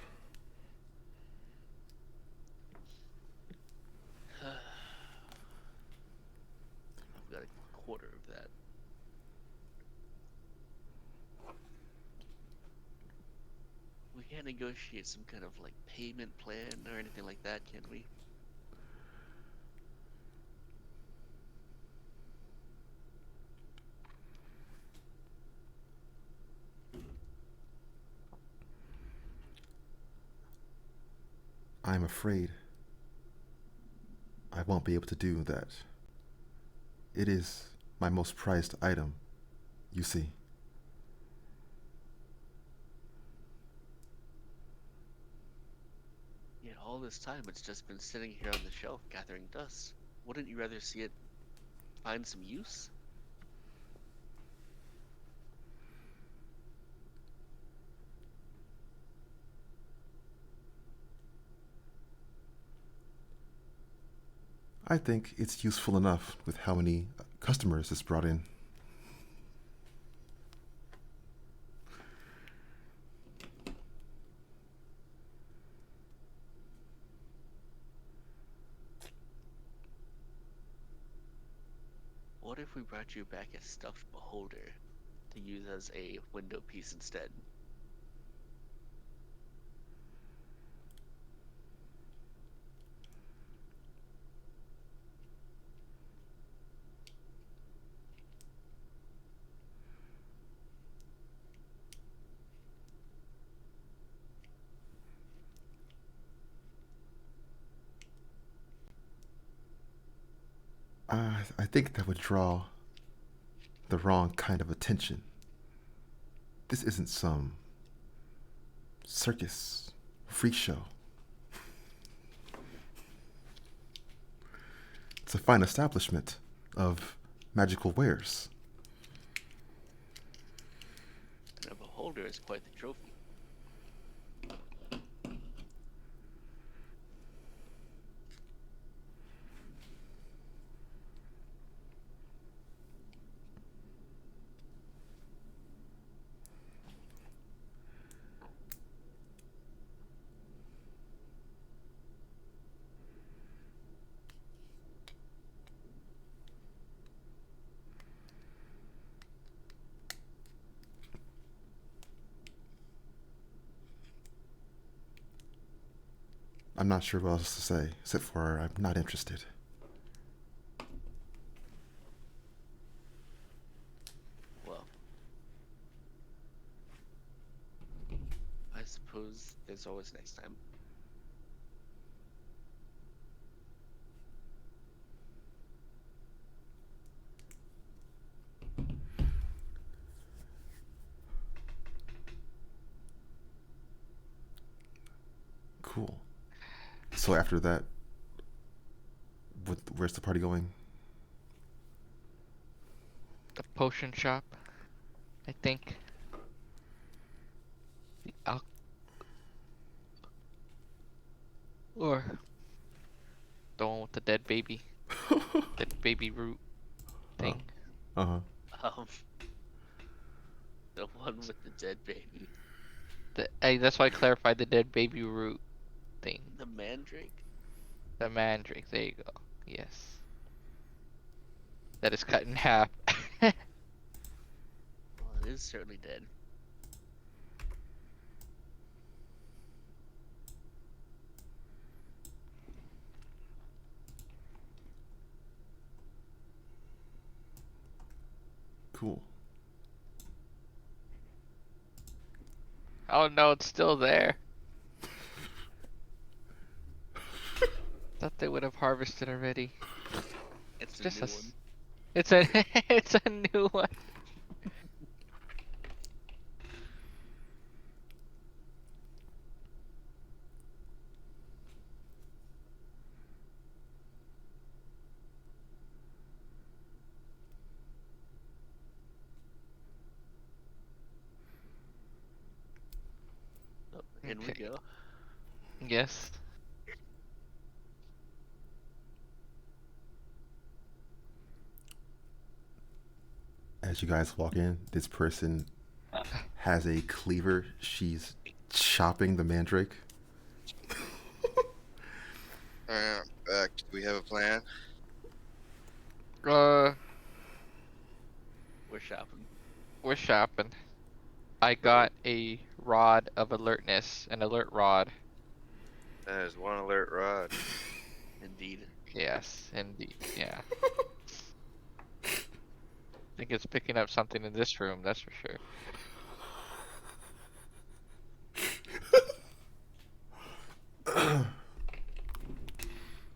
negotiate some kind of like payment plan or anything like that, can we? I'm afraid I won't be able to do that. It is my most prized item, you see. Yet all this time it's just been sitting here on the shelf gathering dust. Wouldn't you rather see it find some use? I think it's useful enough with how many customers it's brought in. What if we brought you back a stuffed beholder to use as a window piece instead? I think that would draw the wrong kind of attention. This isn't some circus freak show. It's a fine establishment of magical wares. And a beholder is quite the trophy. I'm not sure what else to say, except for I'm not interested. Well, I suppose there's always next time. Cool. So after that, where's the party going? The potion shop, I think. The or the one with the dead baby. Dead baby root thing. Uh-huh. Um, the one with the dead baby. That's why I clarified the dead baby root thing. The mandrake? The mandrake. There you go. Yes. That is cut in half. Well, it is certainly dead. Cool. Oh no, it's still there. Thought they would have harvested already. It's a Just new a. one. It's a. It's a new one. Oh, in we Okay. go. Yes. As you guys walk in, this person has a cleaver. She's chopping the mandrake. Back. Do we have a plan? Uh, We're shopping. we're shopping. I got a rod of alertness, an alert rod. That is one alert rod. Indeed. Yes, indeed. Yeah. I think it's picking up something in this room, that's for sure. As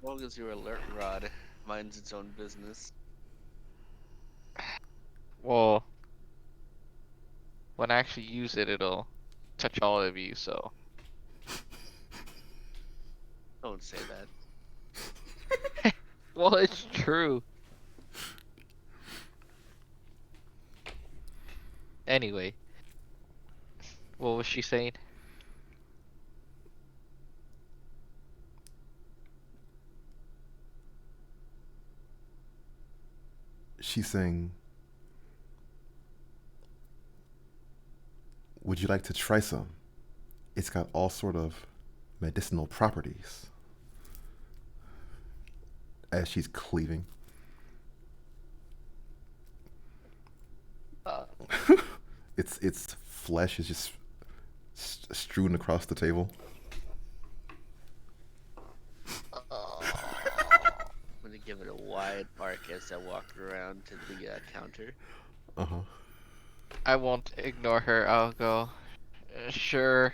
long as your alert rod minds its own business. Well, when I actually use it, it'll touch all of you, so. Don't say that. Well, it's true. Anyway, what was she saying? She's saying, "Would you like to try some? It's got all sort of medicinal properties." As she's cleaving. Uh, Its flesh is just strewn across the table. I'm gonna give it a wide arc as I walk around to the counter. Uh-huh. I won't ignore her. I'll go. Sure.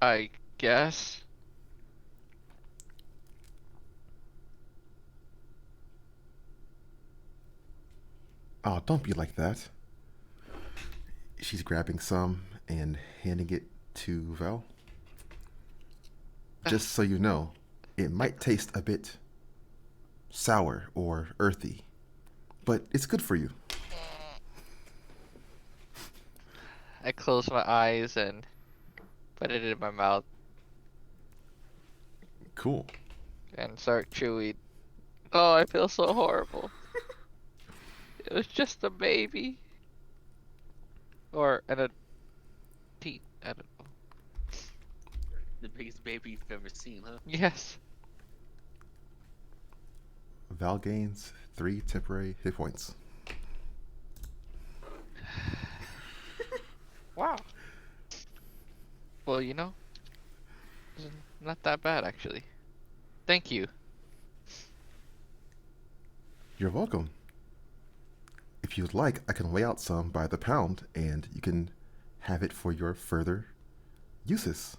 I guess. Oh, don't be like that. She's grabbing some and handing it to Val. Just so you know, it might taste a bit sour or earthy, but it's good for you. I close my eyes and put it in my mouth Cool. and start chewing. Oh, I feel so horrible. It was just a baby. Or a teen. I don't know. The biggest baby you've ever seen, huh? Yes. Val gains 3 temporary hit points. Wow. Well, you know, it's not that bad actually. Thank you. You're welcome. If you'd like, I can weigh out some by the pound and you can have it for your further uses.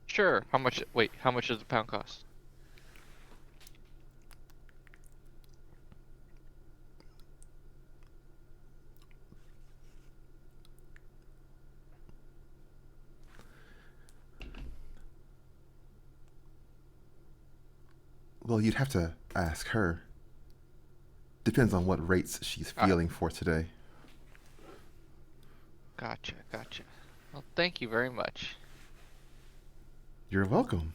Sure. How much? Wait, how much does the pound cost? Well, you'd have to ask her. Depends on what rates she's feeling for today. Gotcha, gotcha. Well, thank you very much. You're welcome.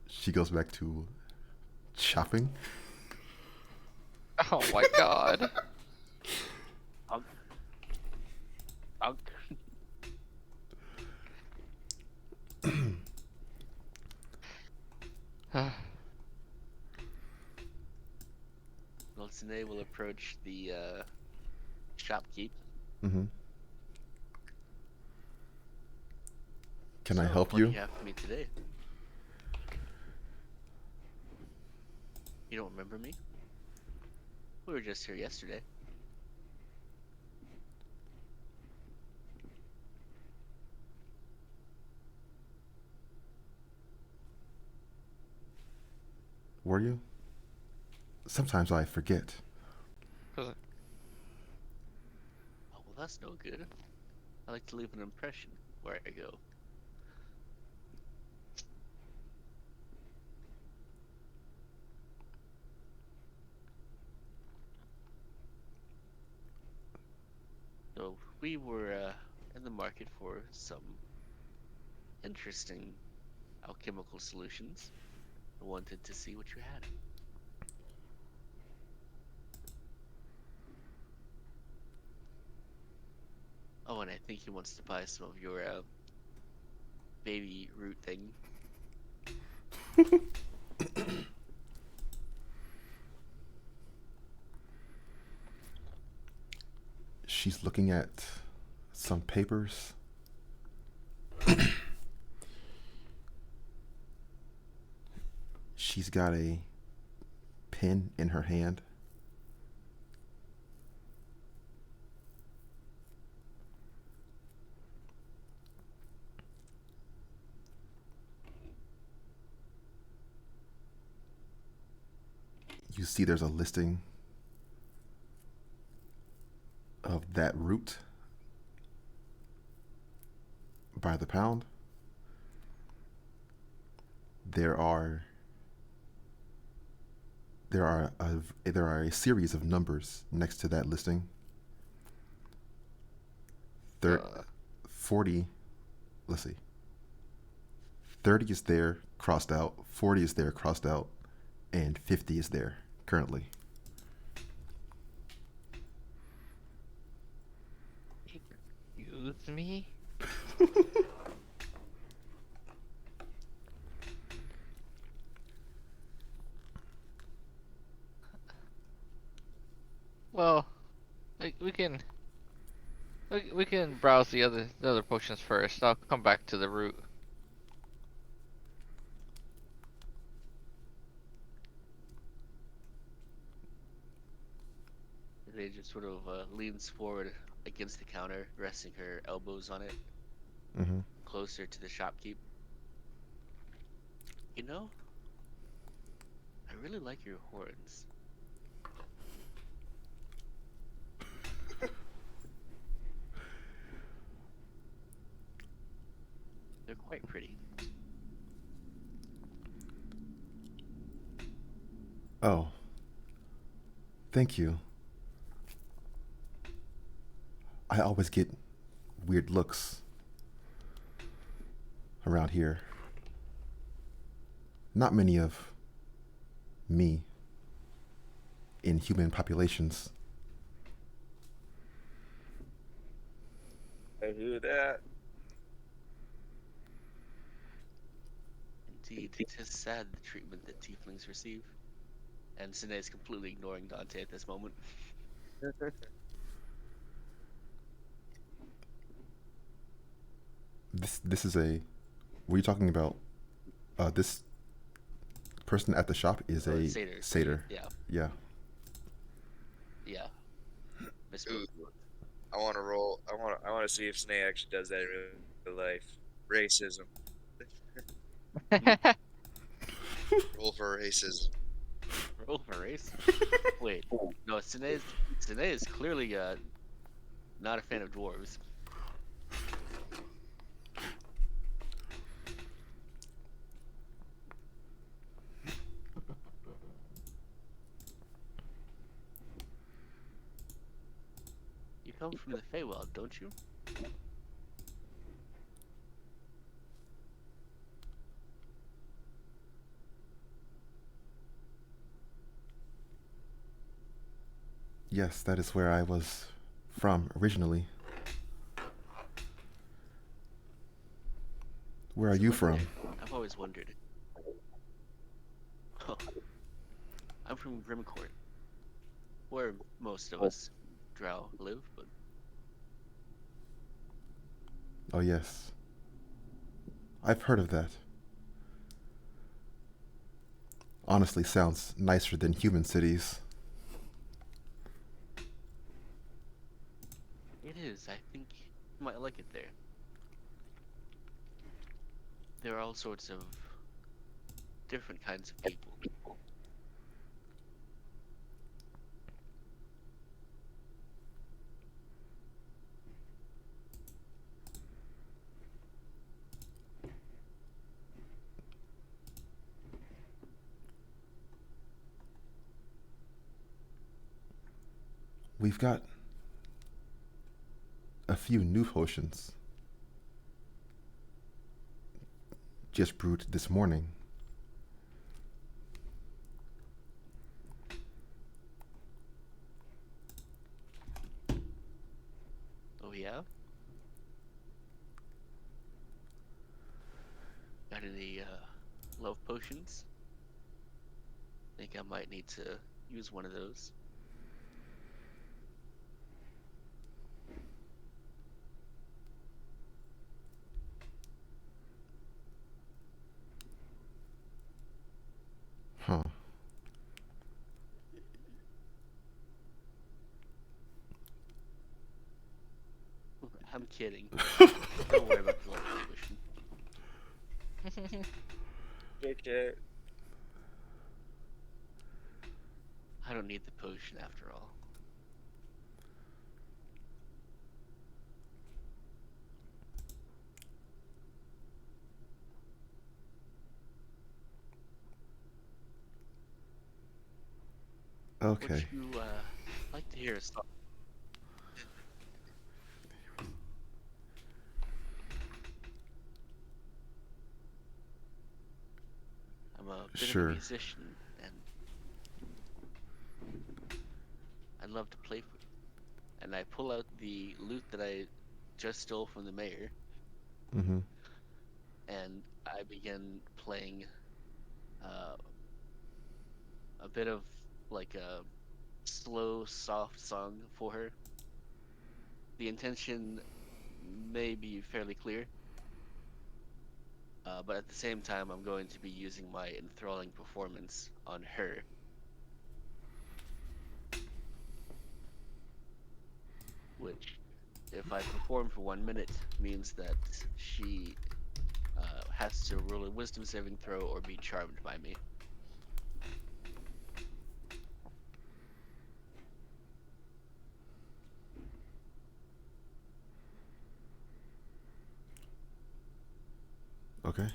She goes back to chopping. Oh my god. Unk. Unk. Dulcinea will approach the shopkeep. Mm-hmm. Can I So, help what do you? you have for me today? You don't remember me? We were just here yesterday. Were you? Sometimes I forget. Oh, well, that's no good. I like to leave an impression where I go. So, we were in the market for some interesting alchemical solutions. I wanted to see what you had. Oh, and I think he wants to buy some of your baby root thing. She's looking at some papers. She's got a pen in her hand. You see there's a listing of that route by the pound. There are a series of numbers next to that listing. Uh, 40, let's see. 30 is there crossed out, 40 is there crossed out, and 50 is there currently. Excuse me? Well, we can we can browse the other potions first. I'll come back to the root. They just sort of leans forward against the counter, resting her elbows on it, Mm-hmm. closer to the shopkeep. You know, I really like your horns. They're quite pretty. Oh, thank you. I always get weird looks around here. Not many of me in human populations. I hear that. Indeed, it is sad the treatment that tieflings receive. And Sine is completely ignoring Dante at this moment. This is a. What are you talking about? This person at the shop is Oh, a it's satyr. satyr. Yeah, Yeah. yeah. Miss Ooh, I want to roll. I want to see if Snake actually does that in real life. Racism. Roll for racism. Roll for race. Wait, no, Sine is clearly not a fan of dwarves. You come from the Feywild, don't you? Yes, that is where I was from originally. Where are So you look from? there. I've always wondered. Oh, I'm from Grimcourt, where most of us drow live, but Oh, yes. I've heard of that. Honestly, sounds nicer than human cities. it is. I think you might like it there. There are all sorts of different kinds of people. We've got a few new potions just brewed this morning. Oh yeah? Got any love potions? Think I might need to use one of those. I'm kidding. Don't worry about the life potion. Okay. I don't need the potion after all. Okay. Would you like to hear a song? I'm a bit of a Sure. musician, and I love to play for. And I pull out the loot that I just stole from the mayor, Mm-hmm. and I begin playing uh, a bit of like a slow, soft song for her. The intention may be fairly clear, but at the same time, I'm going to be using my enthralling performance on her, which, if I perform for 1 minute, means that she has to roll a wisdom saving throw or be charmed by me. Okay.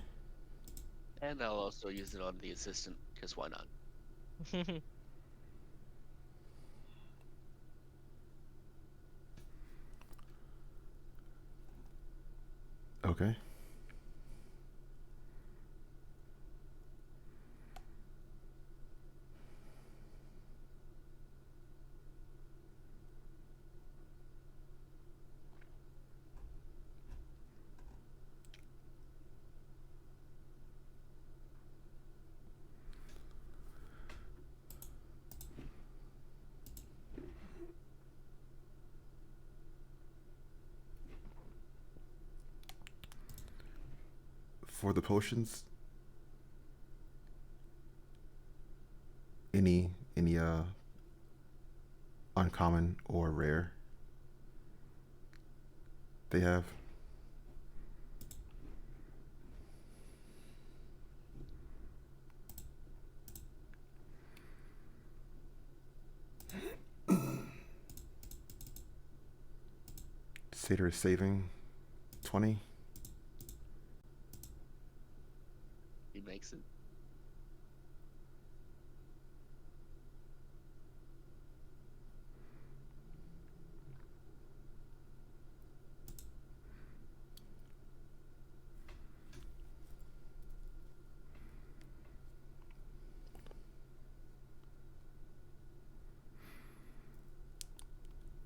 And I'll also use it on the assistant, because why not? Okay. For the potions, any uncommon or rare they have? Satyr is saving 20. He makes it.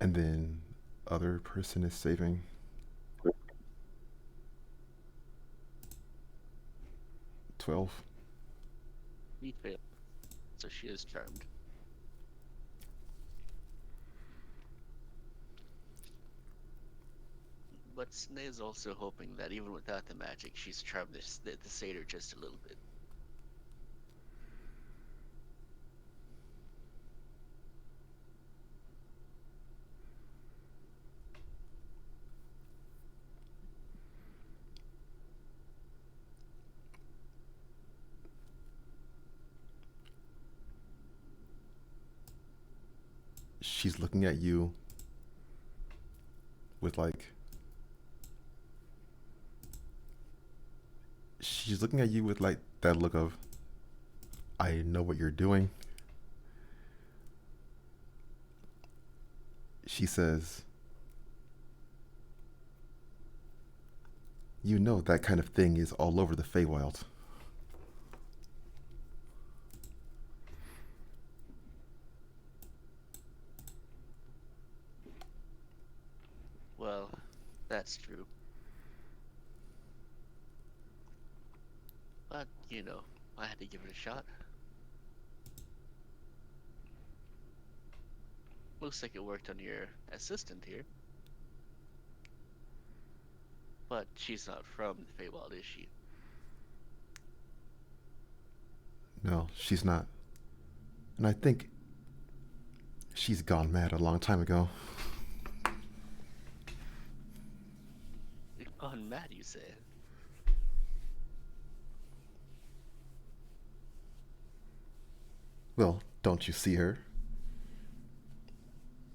And then other person is saving 12. He failed, so she is charmed. But Sneh is also hoping that even without the magic, she's charmed the satyr just a little bit. She's looking at you with like she's looking at you with like that look of I know what you're doing. She says, "You know that kind of thing is all over the Feywild." Well, that's true. But, I had to give it a shot. Looks like it worked on your assistant here. But she's not from the Feywild, is she? No, she's not. And I think she's gone mad a long time ago. On Matt, you say? Well, don't you see her?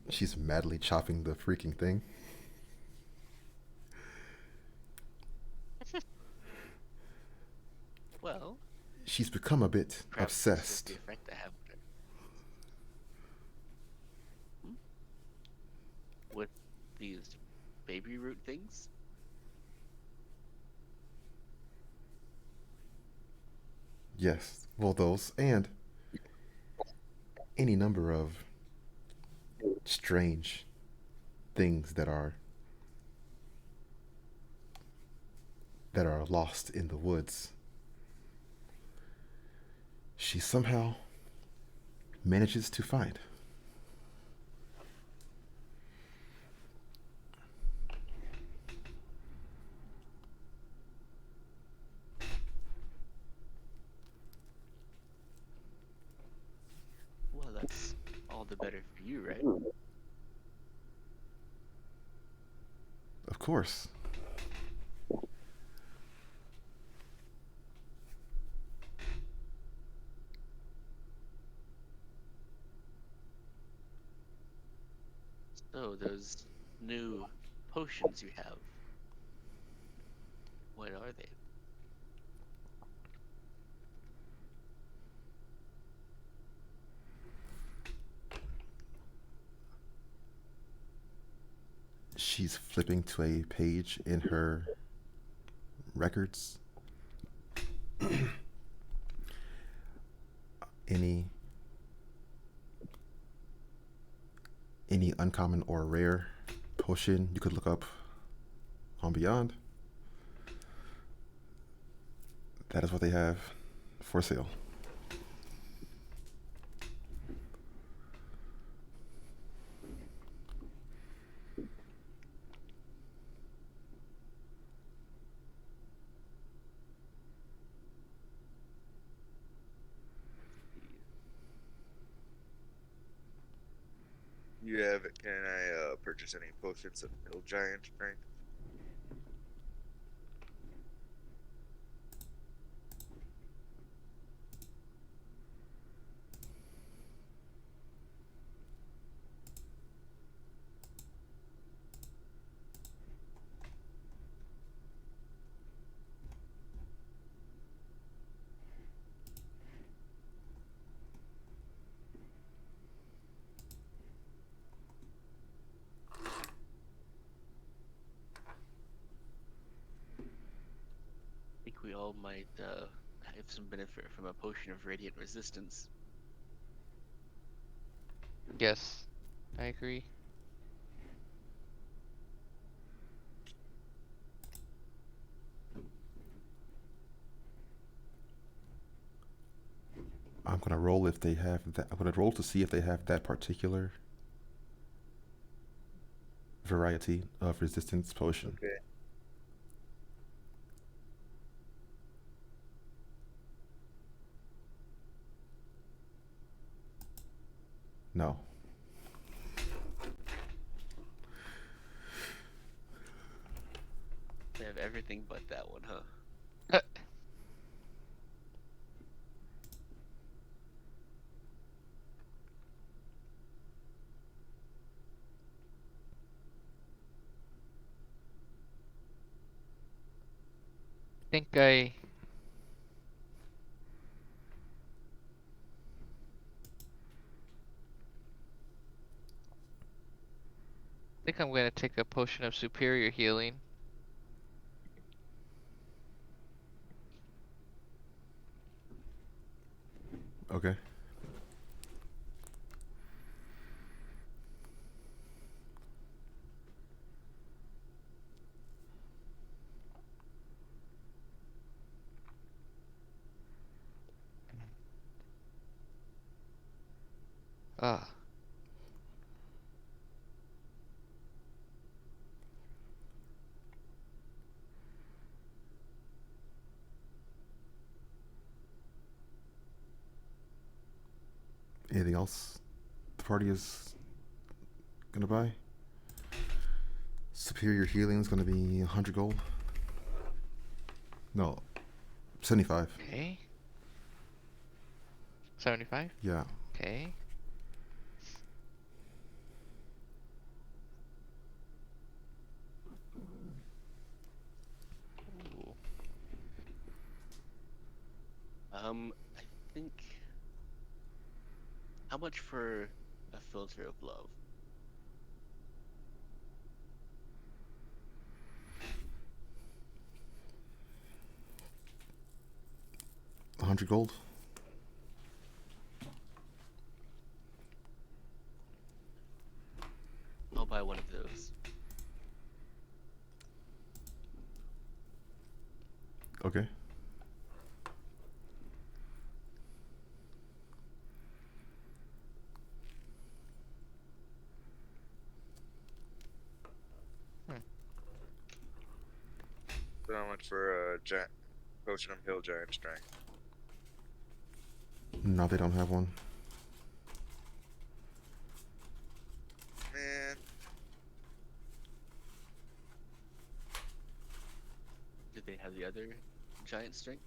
She's madly chopping the freaking thing. Well, She's become a bit perhaps this is just the obsessed. effect I have with her. Hmm? With these baby root things? Yes, well, those and any number of strange things that are lost in the woods. She somehow manages to find. Well, that's all the better for you, right? Of course. So, those new potions you have, what are they? She's flipping to a page in her records. any any uncommon or rare potion you could look up on Beyond. That is what they have for sale. You have it. Can I purchase any potions of hill giant strength? I think we all might have some benefit from a potion of radiant resistance. Yes, I agree. I'm gonna roll if they have that. I'm gonna roll to see if they have that particular variety of resistance potion. Okay. No. They have everything but that one, huh? think I think I'm gonna take a potion of superior healing. Okay. Ah, Anything else the party is gonna buy? Superior healing is going to be 100 gold. No, 75. Okay. 75? Yeah. Okay. Ooh. I think. How much for a filter of love? A 100 gold. I'll buy one of those. Okay. Hmm. So how much for a giant potion of hill giant strength? No, they don't have one. Man, Did they have the other giant strength?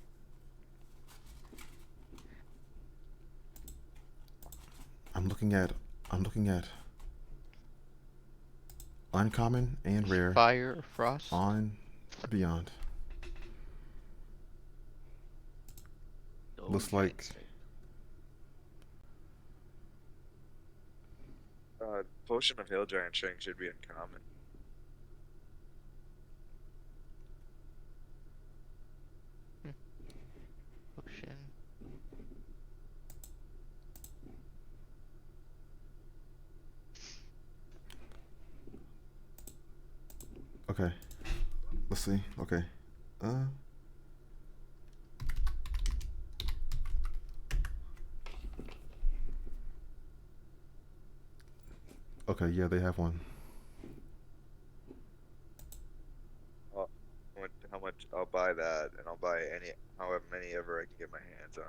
I'm looking at. I'm looking at uncommon and rare Fire or frost? on beyond. No Looks giant like strength. potion of hill giant strength should be uncommon. Potion. okay. Let's see. Okay. Uh. Okay. Yeah, they have one. How much I'll buy that, and I'll buy any, however many ever I can get my hands on.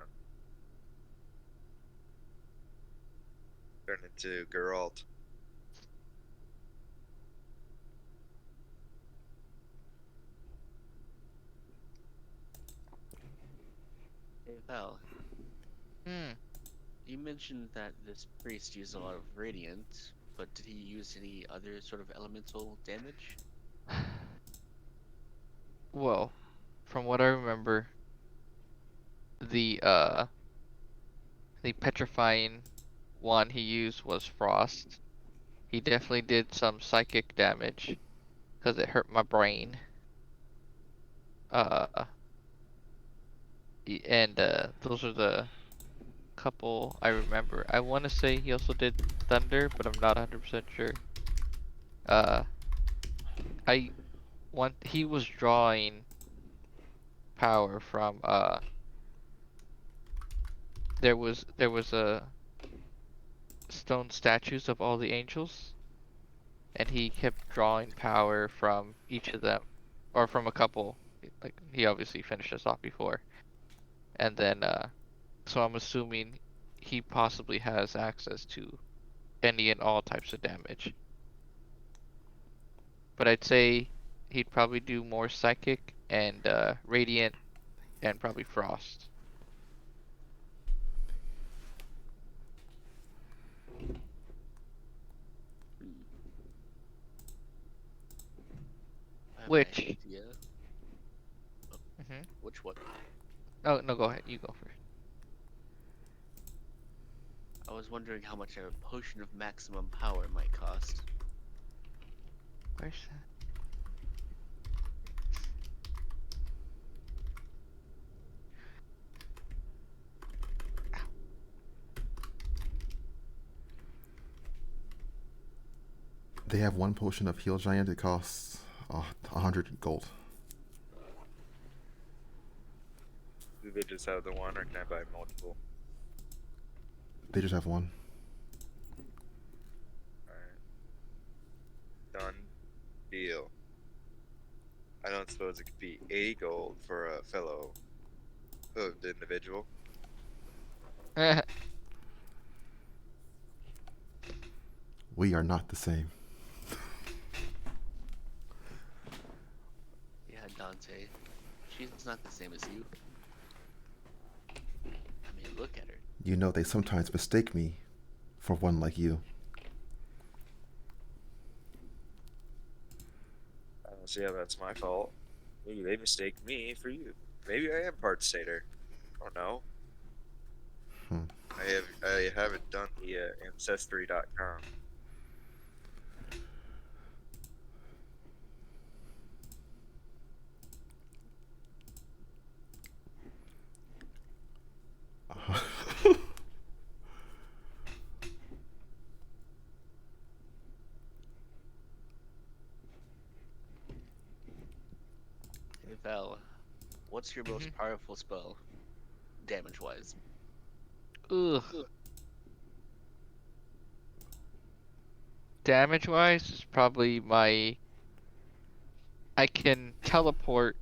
Turn into Geralt. Hey Val, Hmm. you mentioned that this priest used a lot of radiant, but did he use any other sort of elemental damage? Well, from what I remember, the uh the petrifying one he used was frost. He definitely did some psychic damage because it hurt my brain. Uh, and those are the couple I remember. I want to say he also did thunder, but I'm not 100% sure. Uh, I want he was drawing power from there was a stone statues of all the angels, and he kept drawing power from each of them, or from a couple. Like he obviously finished us off before, and then so I'm assuming he possibly has access to any and all types of damage. But I'd say he'd probably do more psychic and radiant and probably frost. Hmm. I have an Which, idea. hmm Which one? oh no, go ahead. You go first. I was wondering how much a potion of maximum power might cost. Where's that? They have one potion of heal giant. It costs 100 gold. Do they just have the one, or can I buy multiple? They just have one. Alright. Done. Deal. I don't suppose it could be 80 gold for a fellow hooved individual. We are not the same. Dante. She's not the same as you. I mean, look at her. You know, they sometimes mistake me for one like you. I don't see how that's my fault. Maybe they mistake me for you. Maybe I am part satyr. I don't know. Hmm. I haven't done the ancestry.com. Hey Val, what's your most Mhm. powerful spell, damage-wise? Ugh. Damage wise is probably my. I can teleport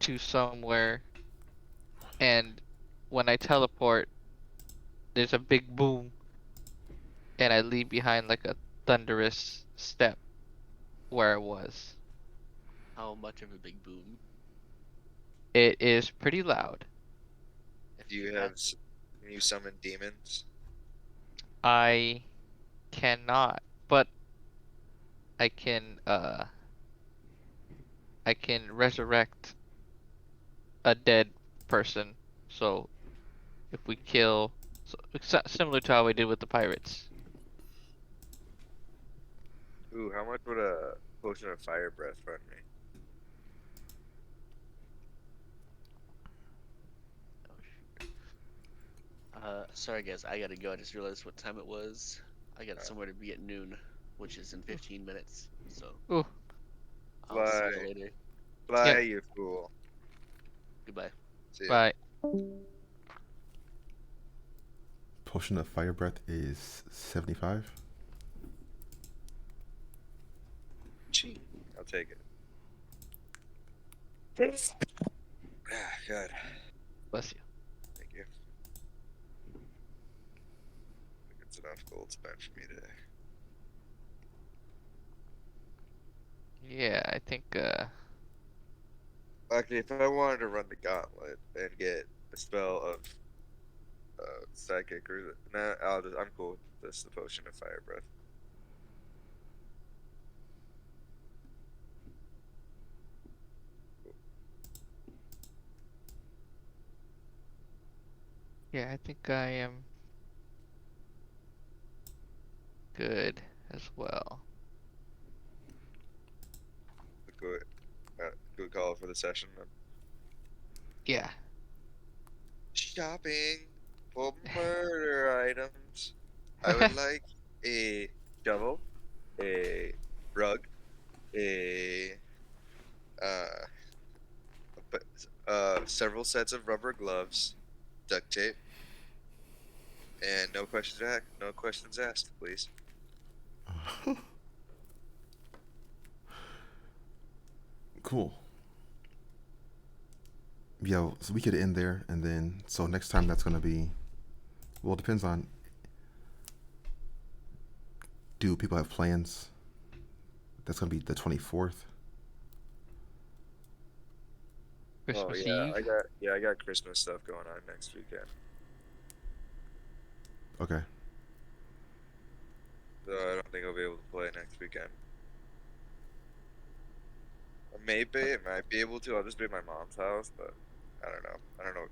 to somewhere, and when I teleport, there's a big boom, and I leave behind like a thunderous step where I was. How much of a big boom? It is pretty loud. Do If you you had, can you summon demons? I cannot, but I can I can resurrect a dead person. So if we kill, so, similar to how we did with the pirates. Ooh, how much would a potion of fire breath run me? oh shoot. Sorry guys, I gotta go. I just realized what time it was. I got Uh, somewhere to be at noon, which is in 15 minutes. So Ooh, I'll see fly, you later. fly, yep. you fool. Goodbye. See ya. Bye. Potion of fire breath is 75. Ching. I'll take it. Ah, good. Bless you. Thank you. I think it's enough gold spent for me today. Yeah, I think Actually, if I wanted to run the gauntlet and get the spell of psychic or nah, I'm cool with this. The potion of fire breath. yeah, I think I am good as well. Good, good call for the session. Then. Yeah. Shopping for murder items. I would like a shovel, a rug, a uh, several sets of rubber gloves, duct tape, and no questions asked, please. Cool. Yeah, so we could end there, and then so next time that's gonna be. Well, it depends on. Do people have plans? That's gonna be the 24th. Oh Christmas yeah, Eve. I got Christmas stuff going on next weekend, Okay. so I don't think I'll be able to play next weekend. Maybe I might be able to. I'll just be at my mom's house, but I don't know. I don't know what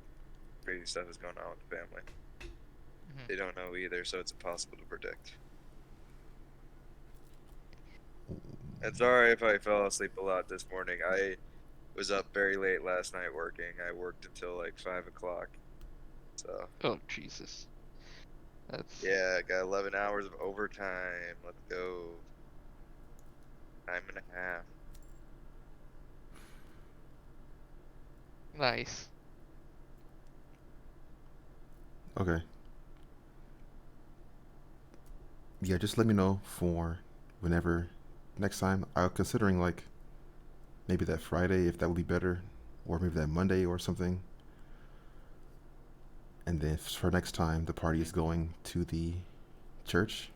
crazy stuff is going on with the family. Mhm. They don't know either, so it's impossible to predict. And sorry if I fell asleep a lot this morning. I was up very late last night working. I worked until like 5 o'clock. So Oh Jesus. That's yeah, I got 11 hours of overtime. Let's go. Time and a half. nice. Okay. Yeah, just let me know for whenever next time. I'm considering like maybe that Friday if that would be better, or maybe that Monday or something. And then for next time, the party is Mhm. going to the church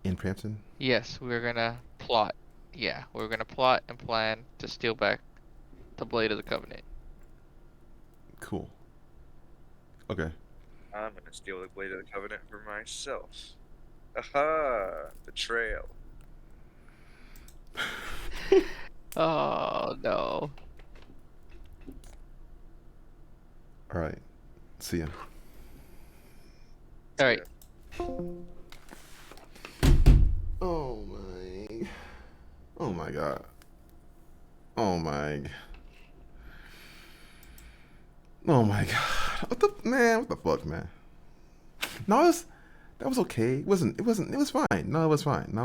in Prampton. Yes, we're gonna plot Yeah, we're gonna plot and plan to steal back the Blade of the Covenant. Cool. Okay. I'm gonna steal the Blade of the Covenant for myself. Aha! Betrayal. Oh no. All right. See ya. All right. Oh my. Oh my god. Oh my. Oh my god. What the man? What the fuck, man? No, that was okay. It wasn't. It was fine. No, it was fine. No,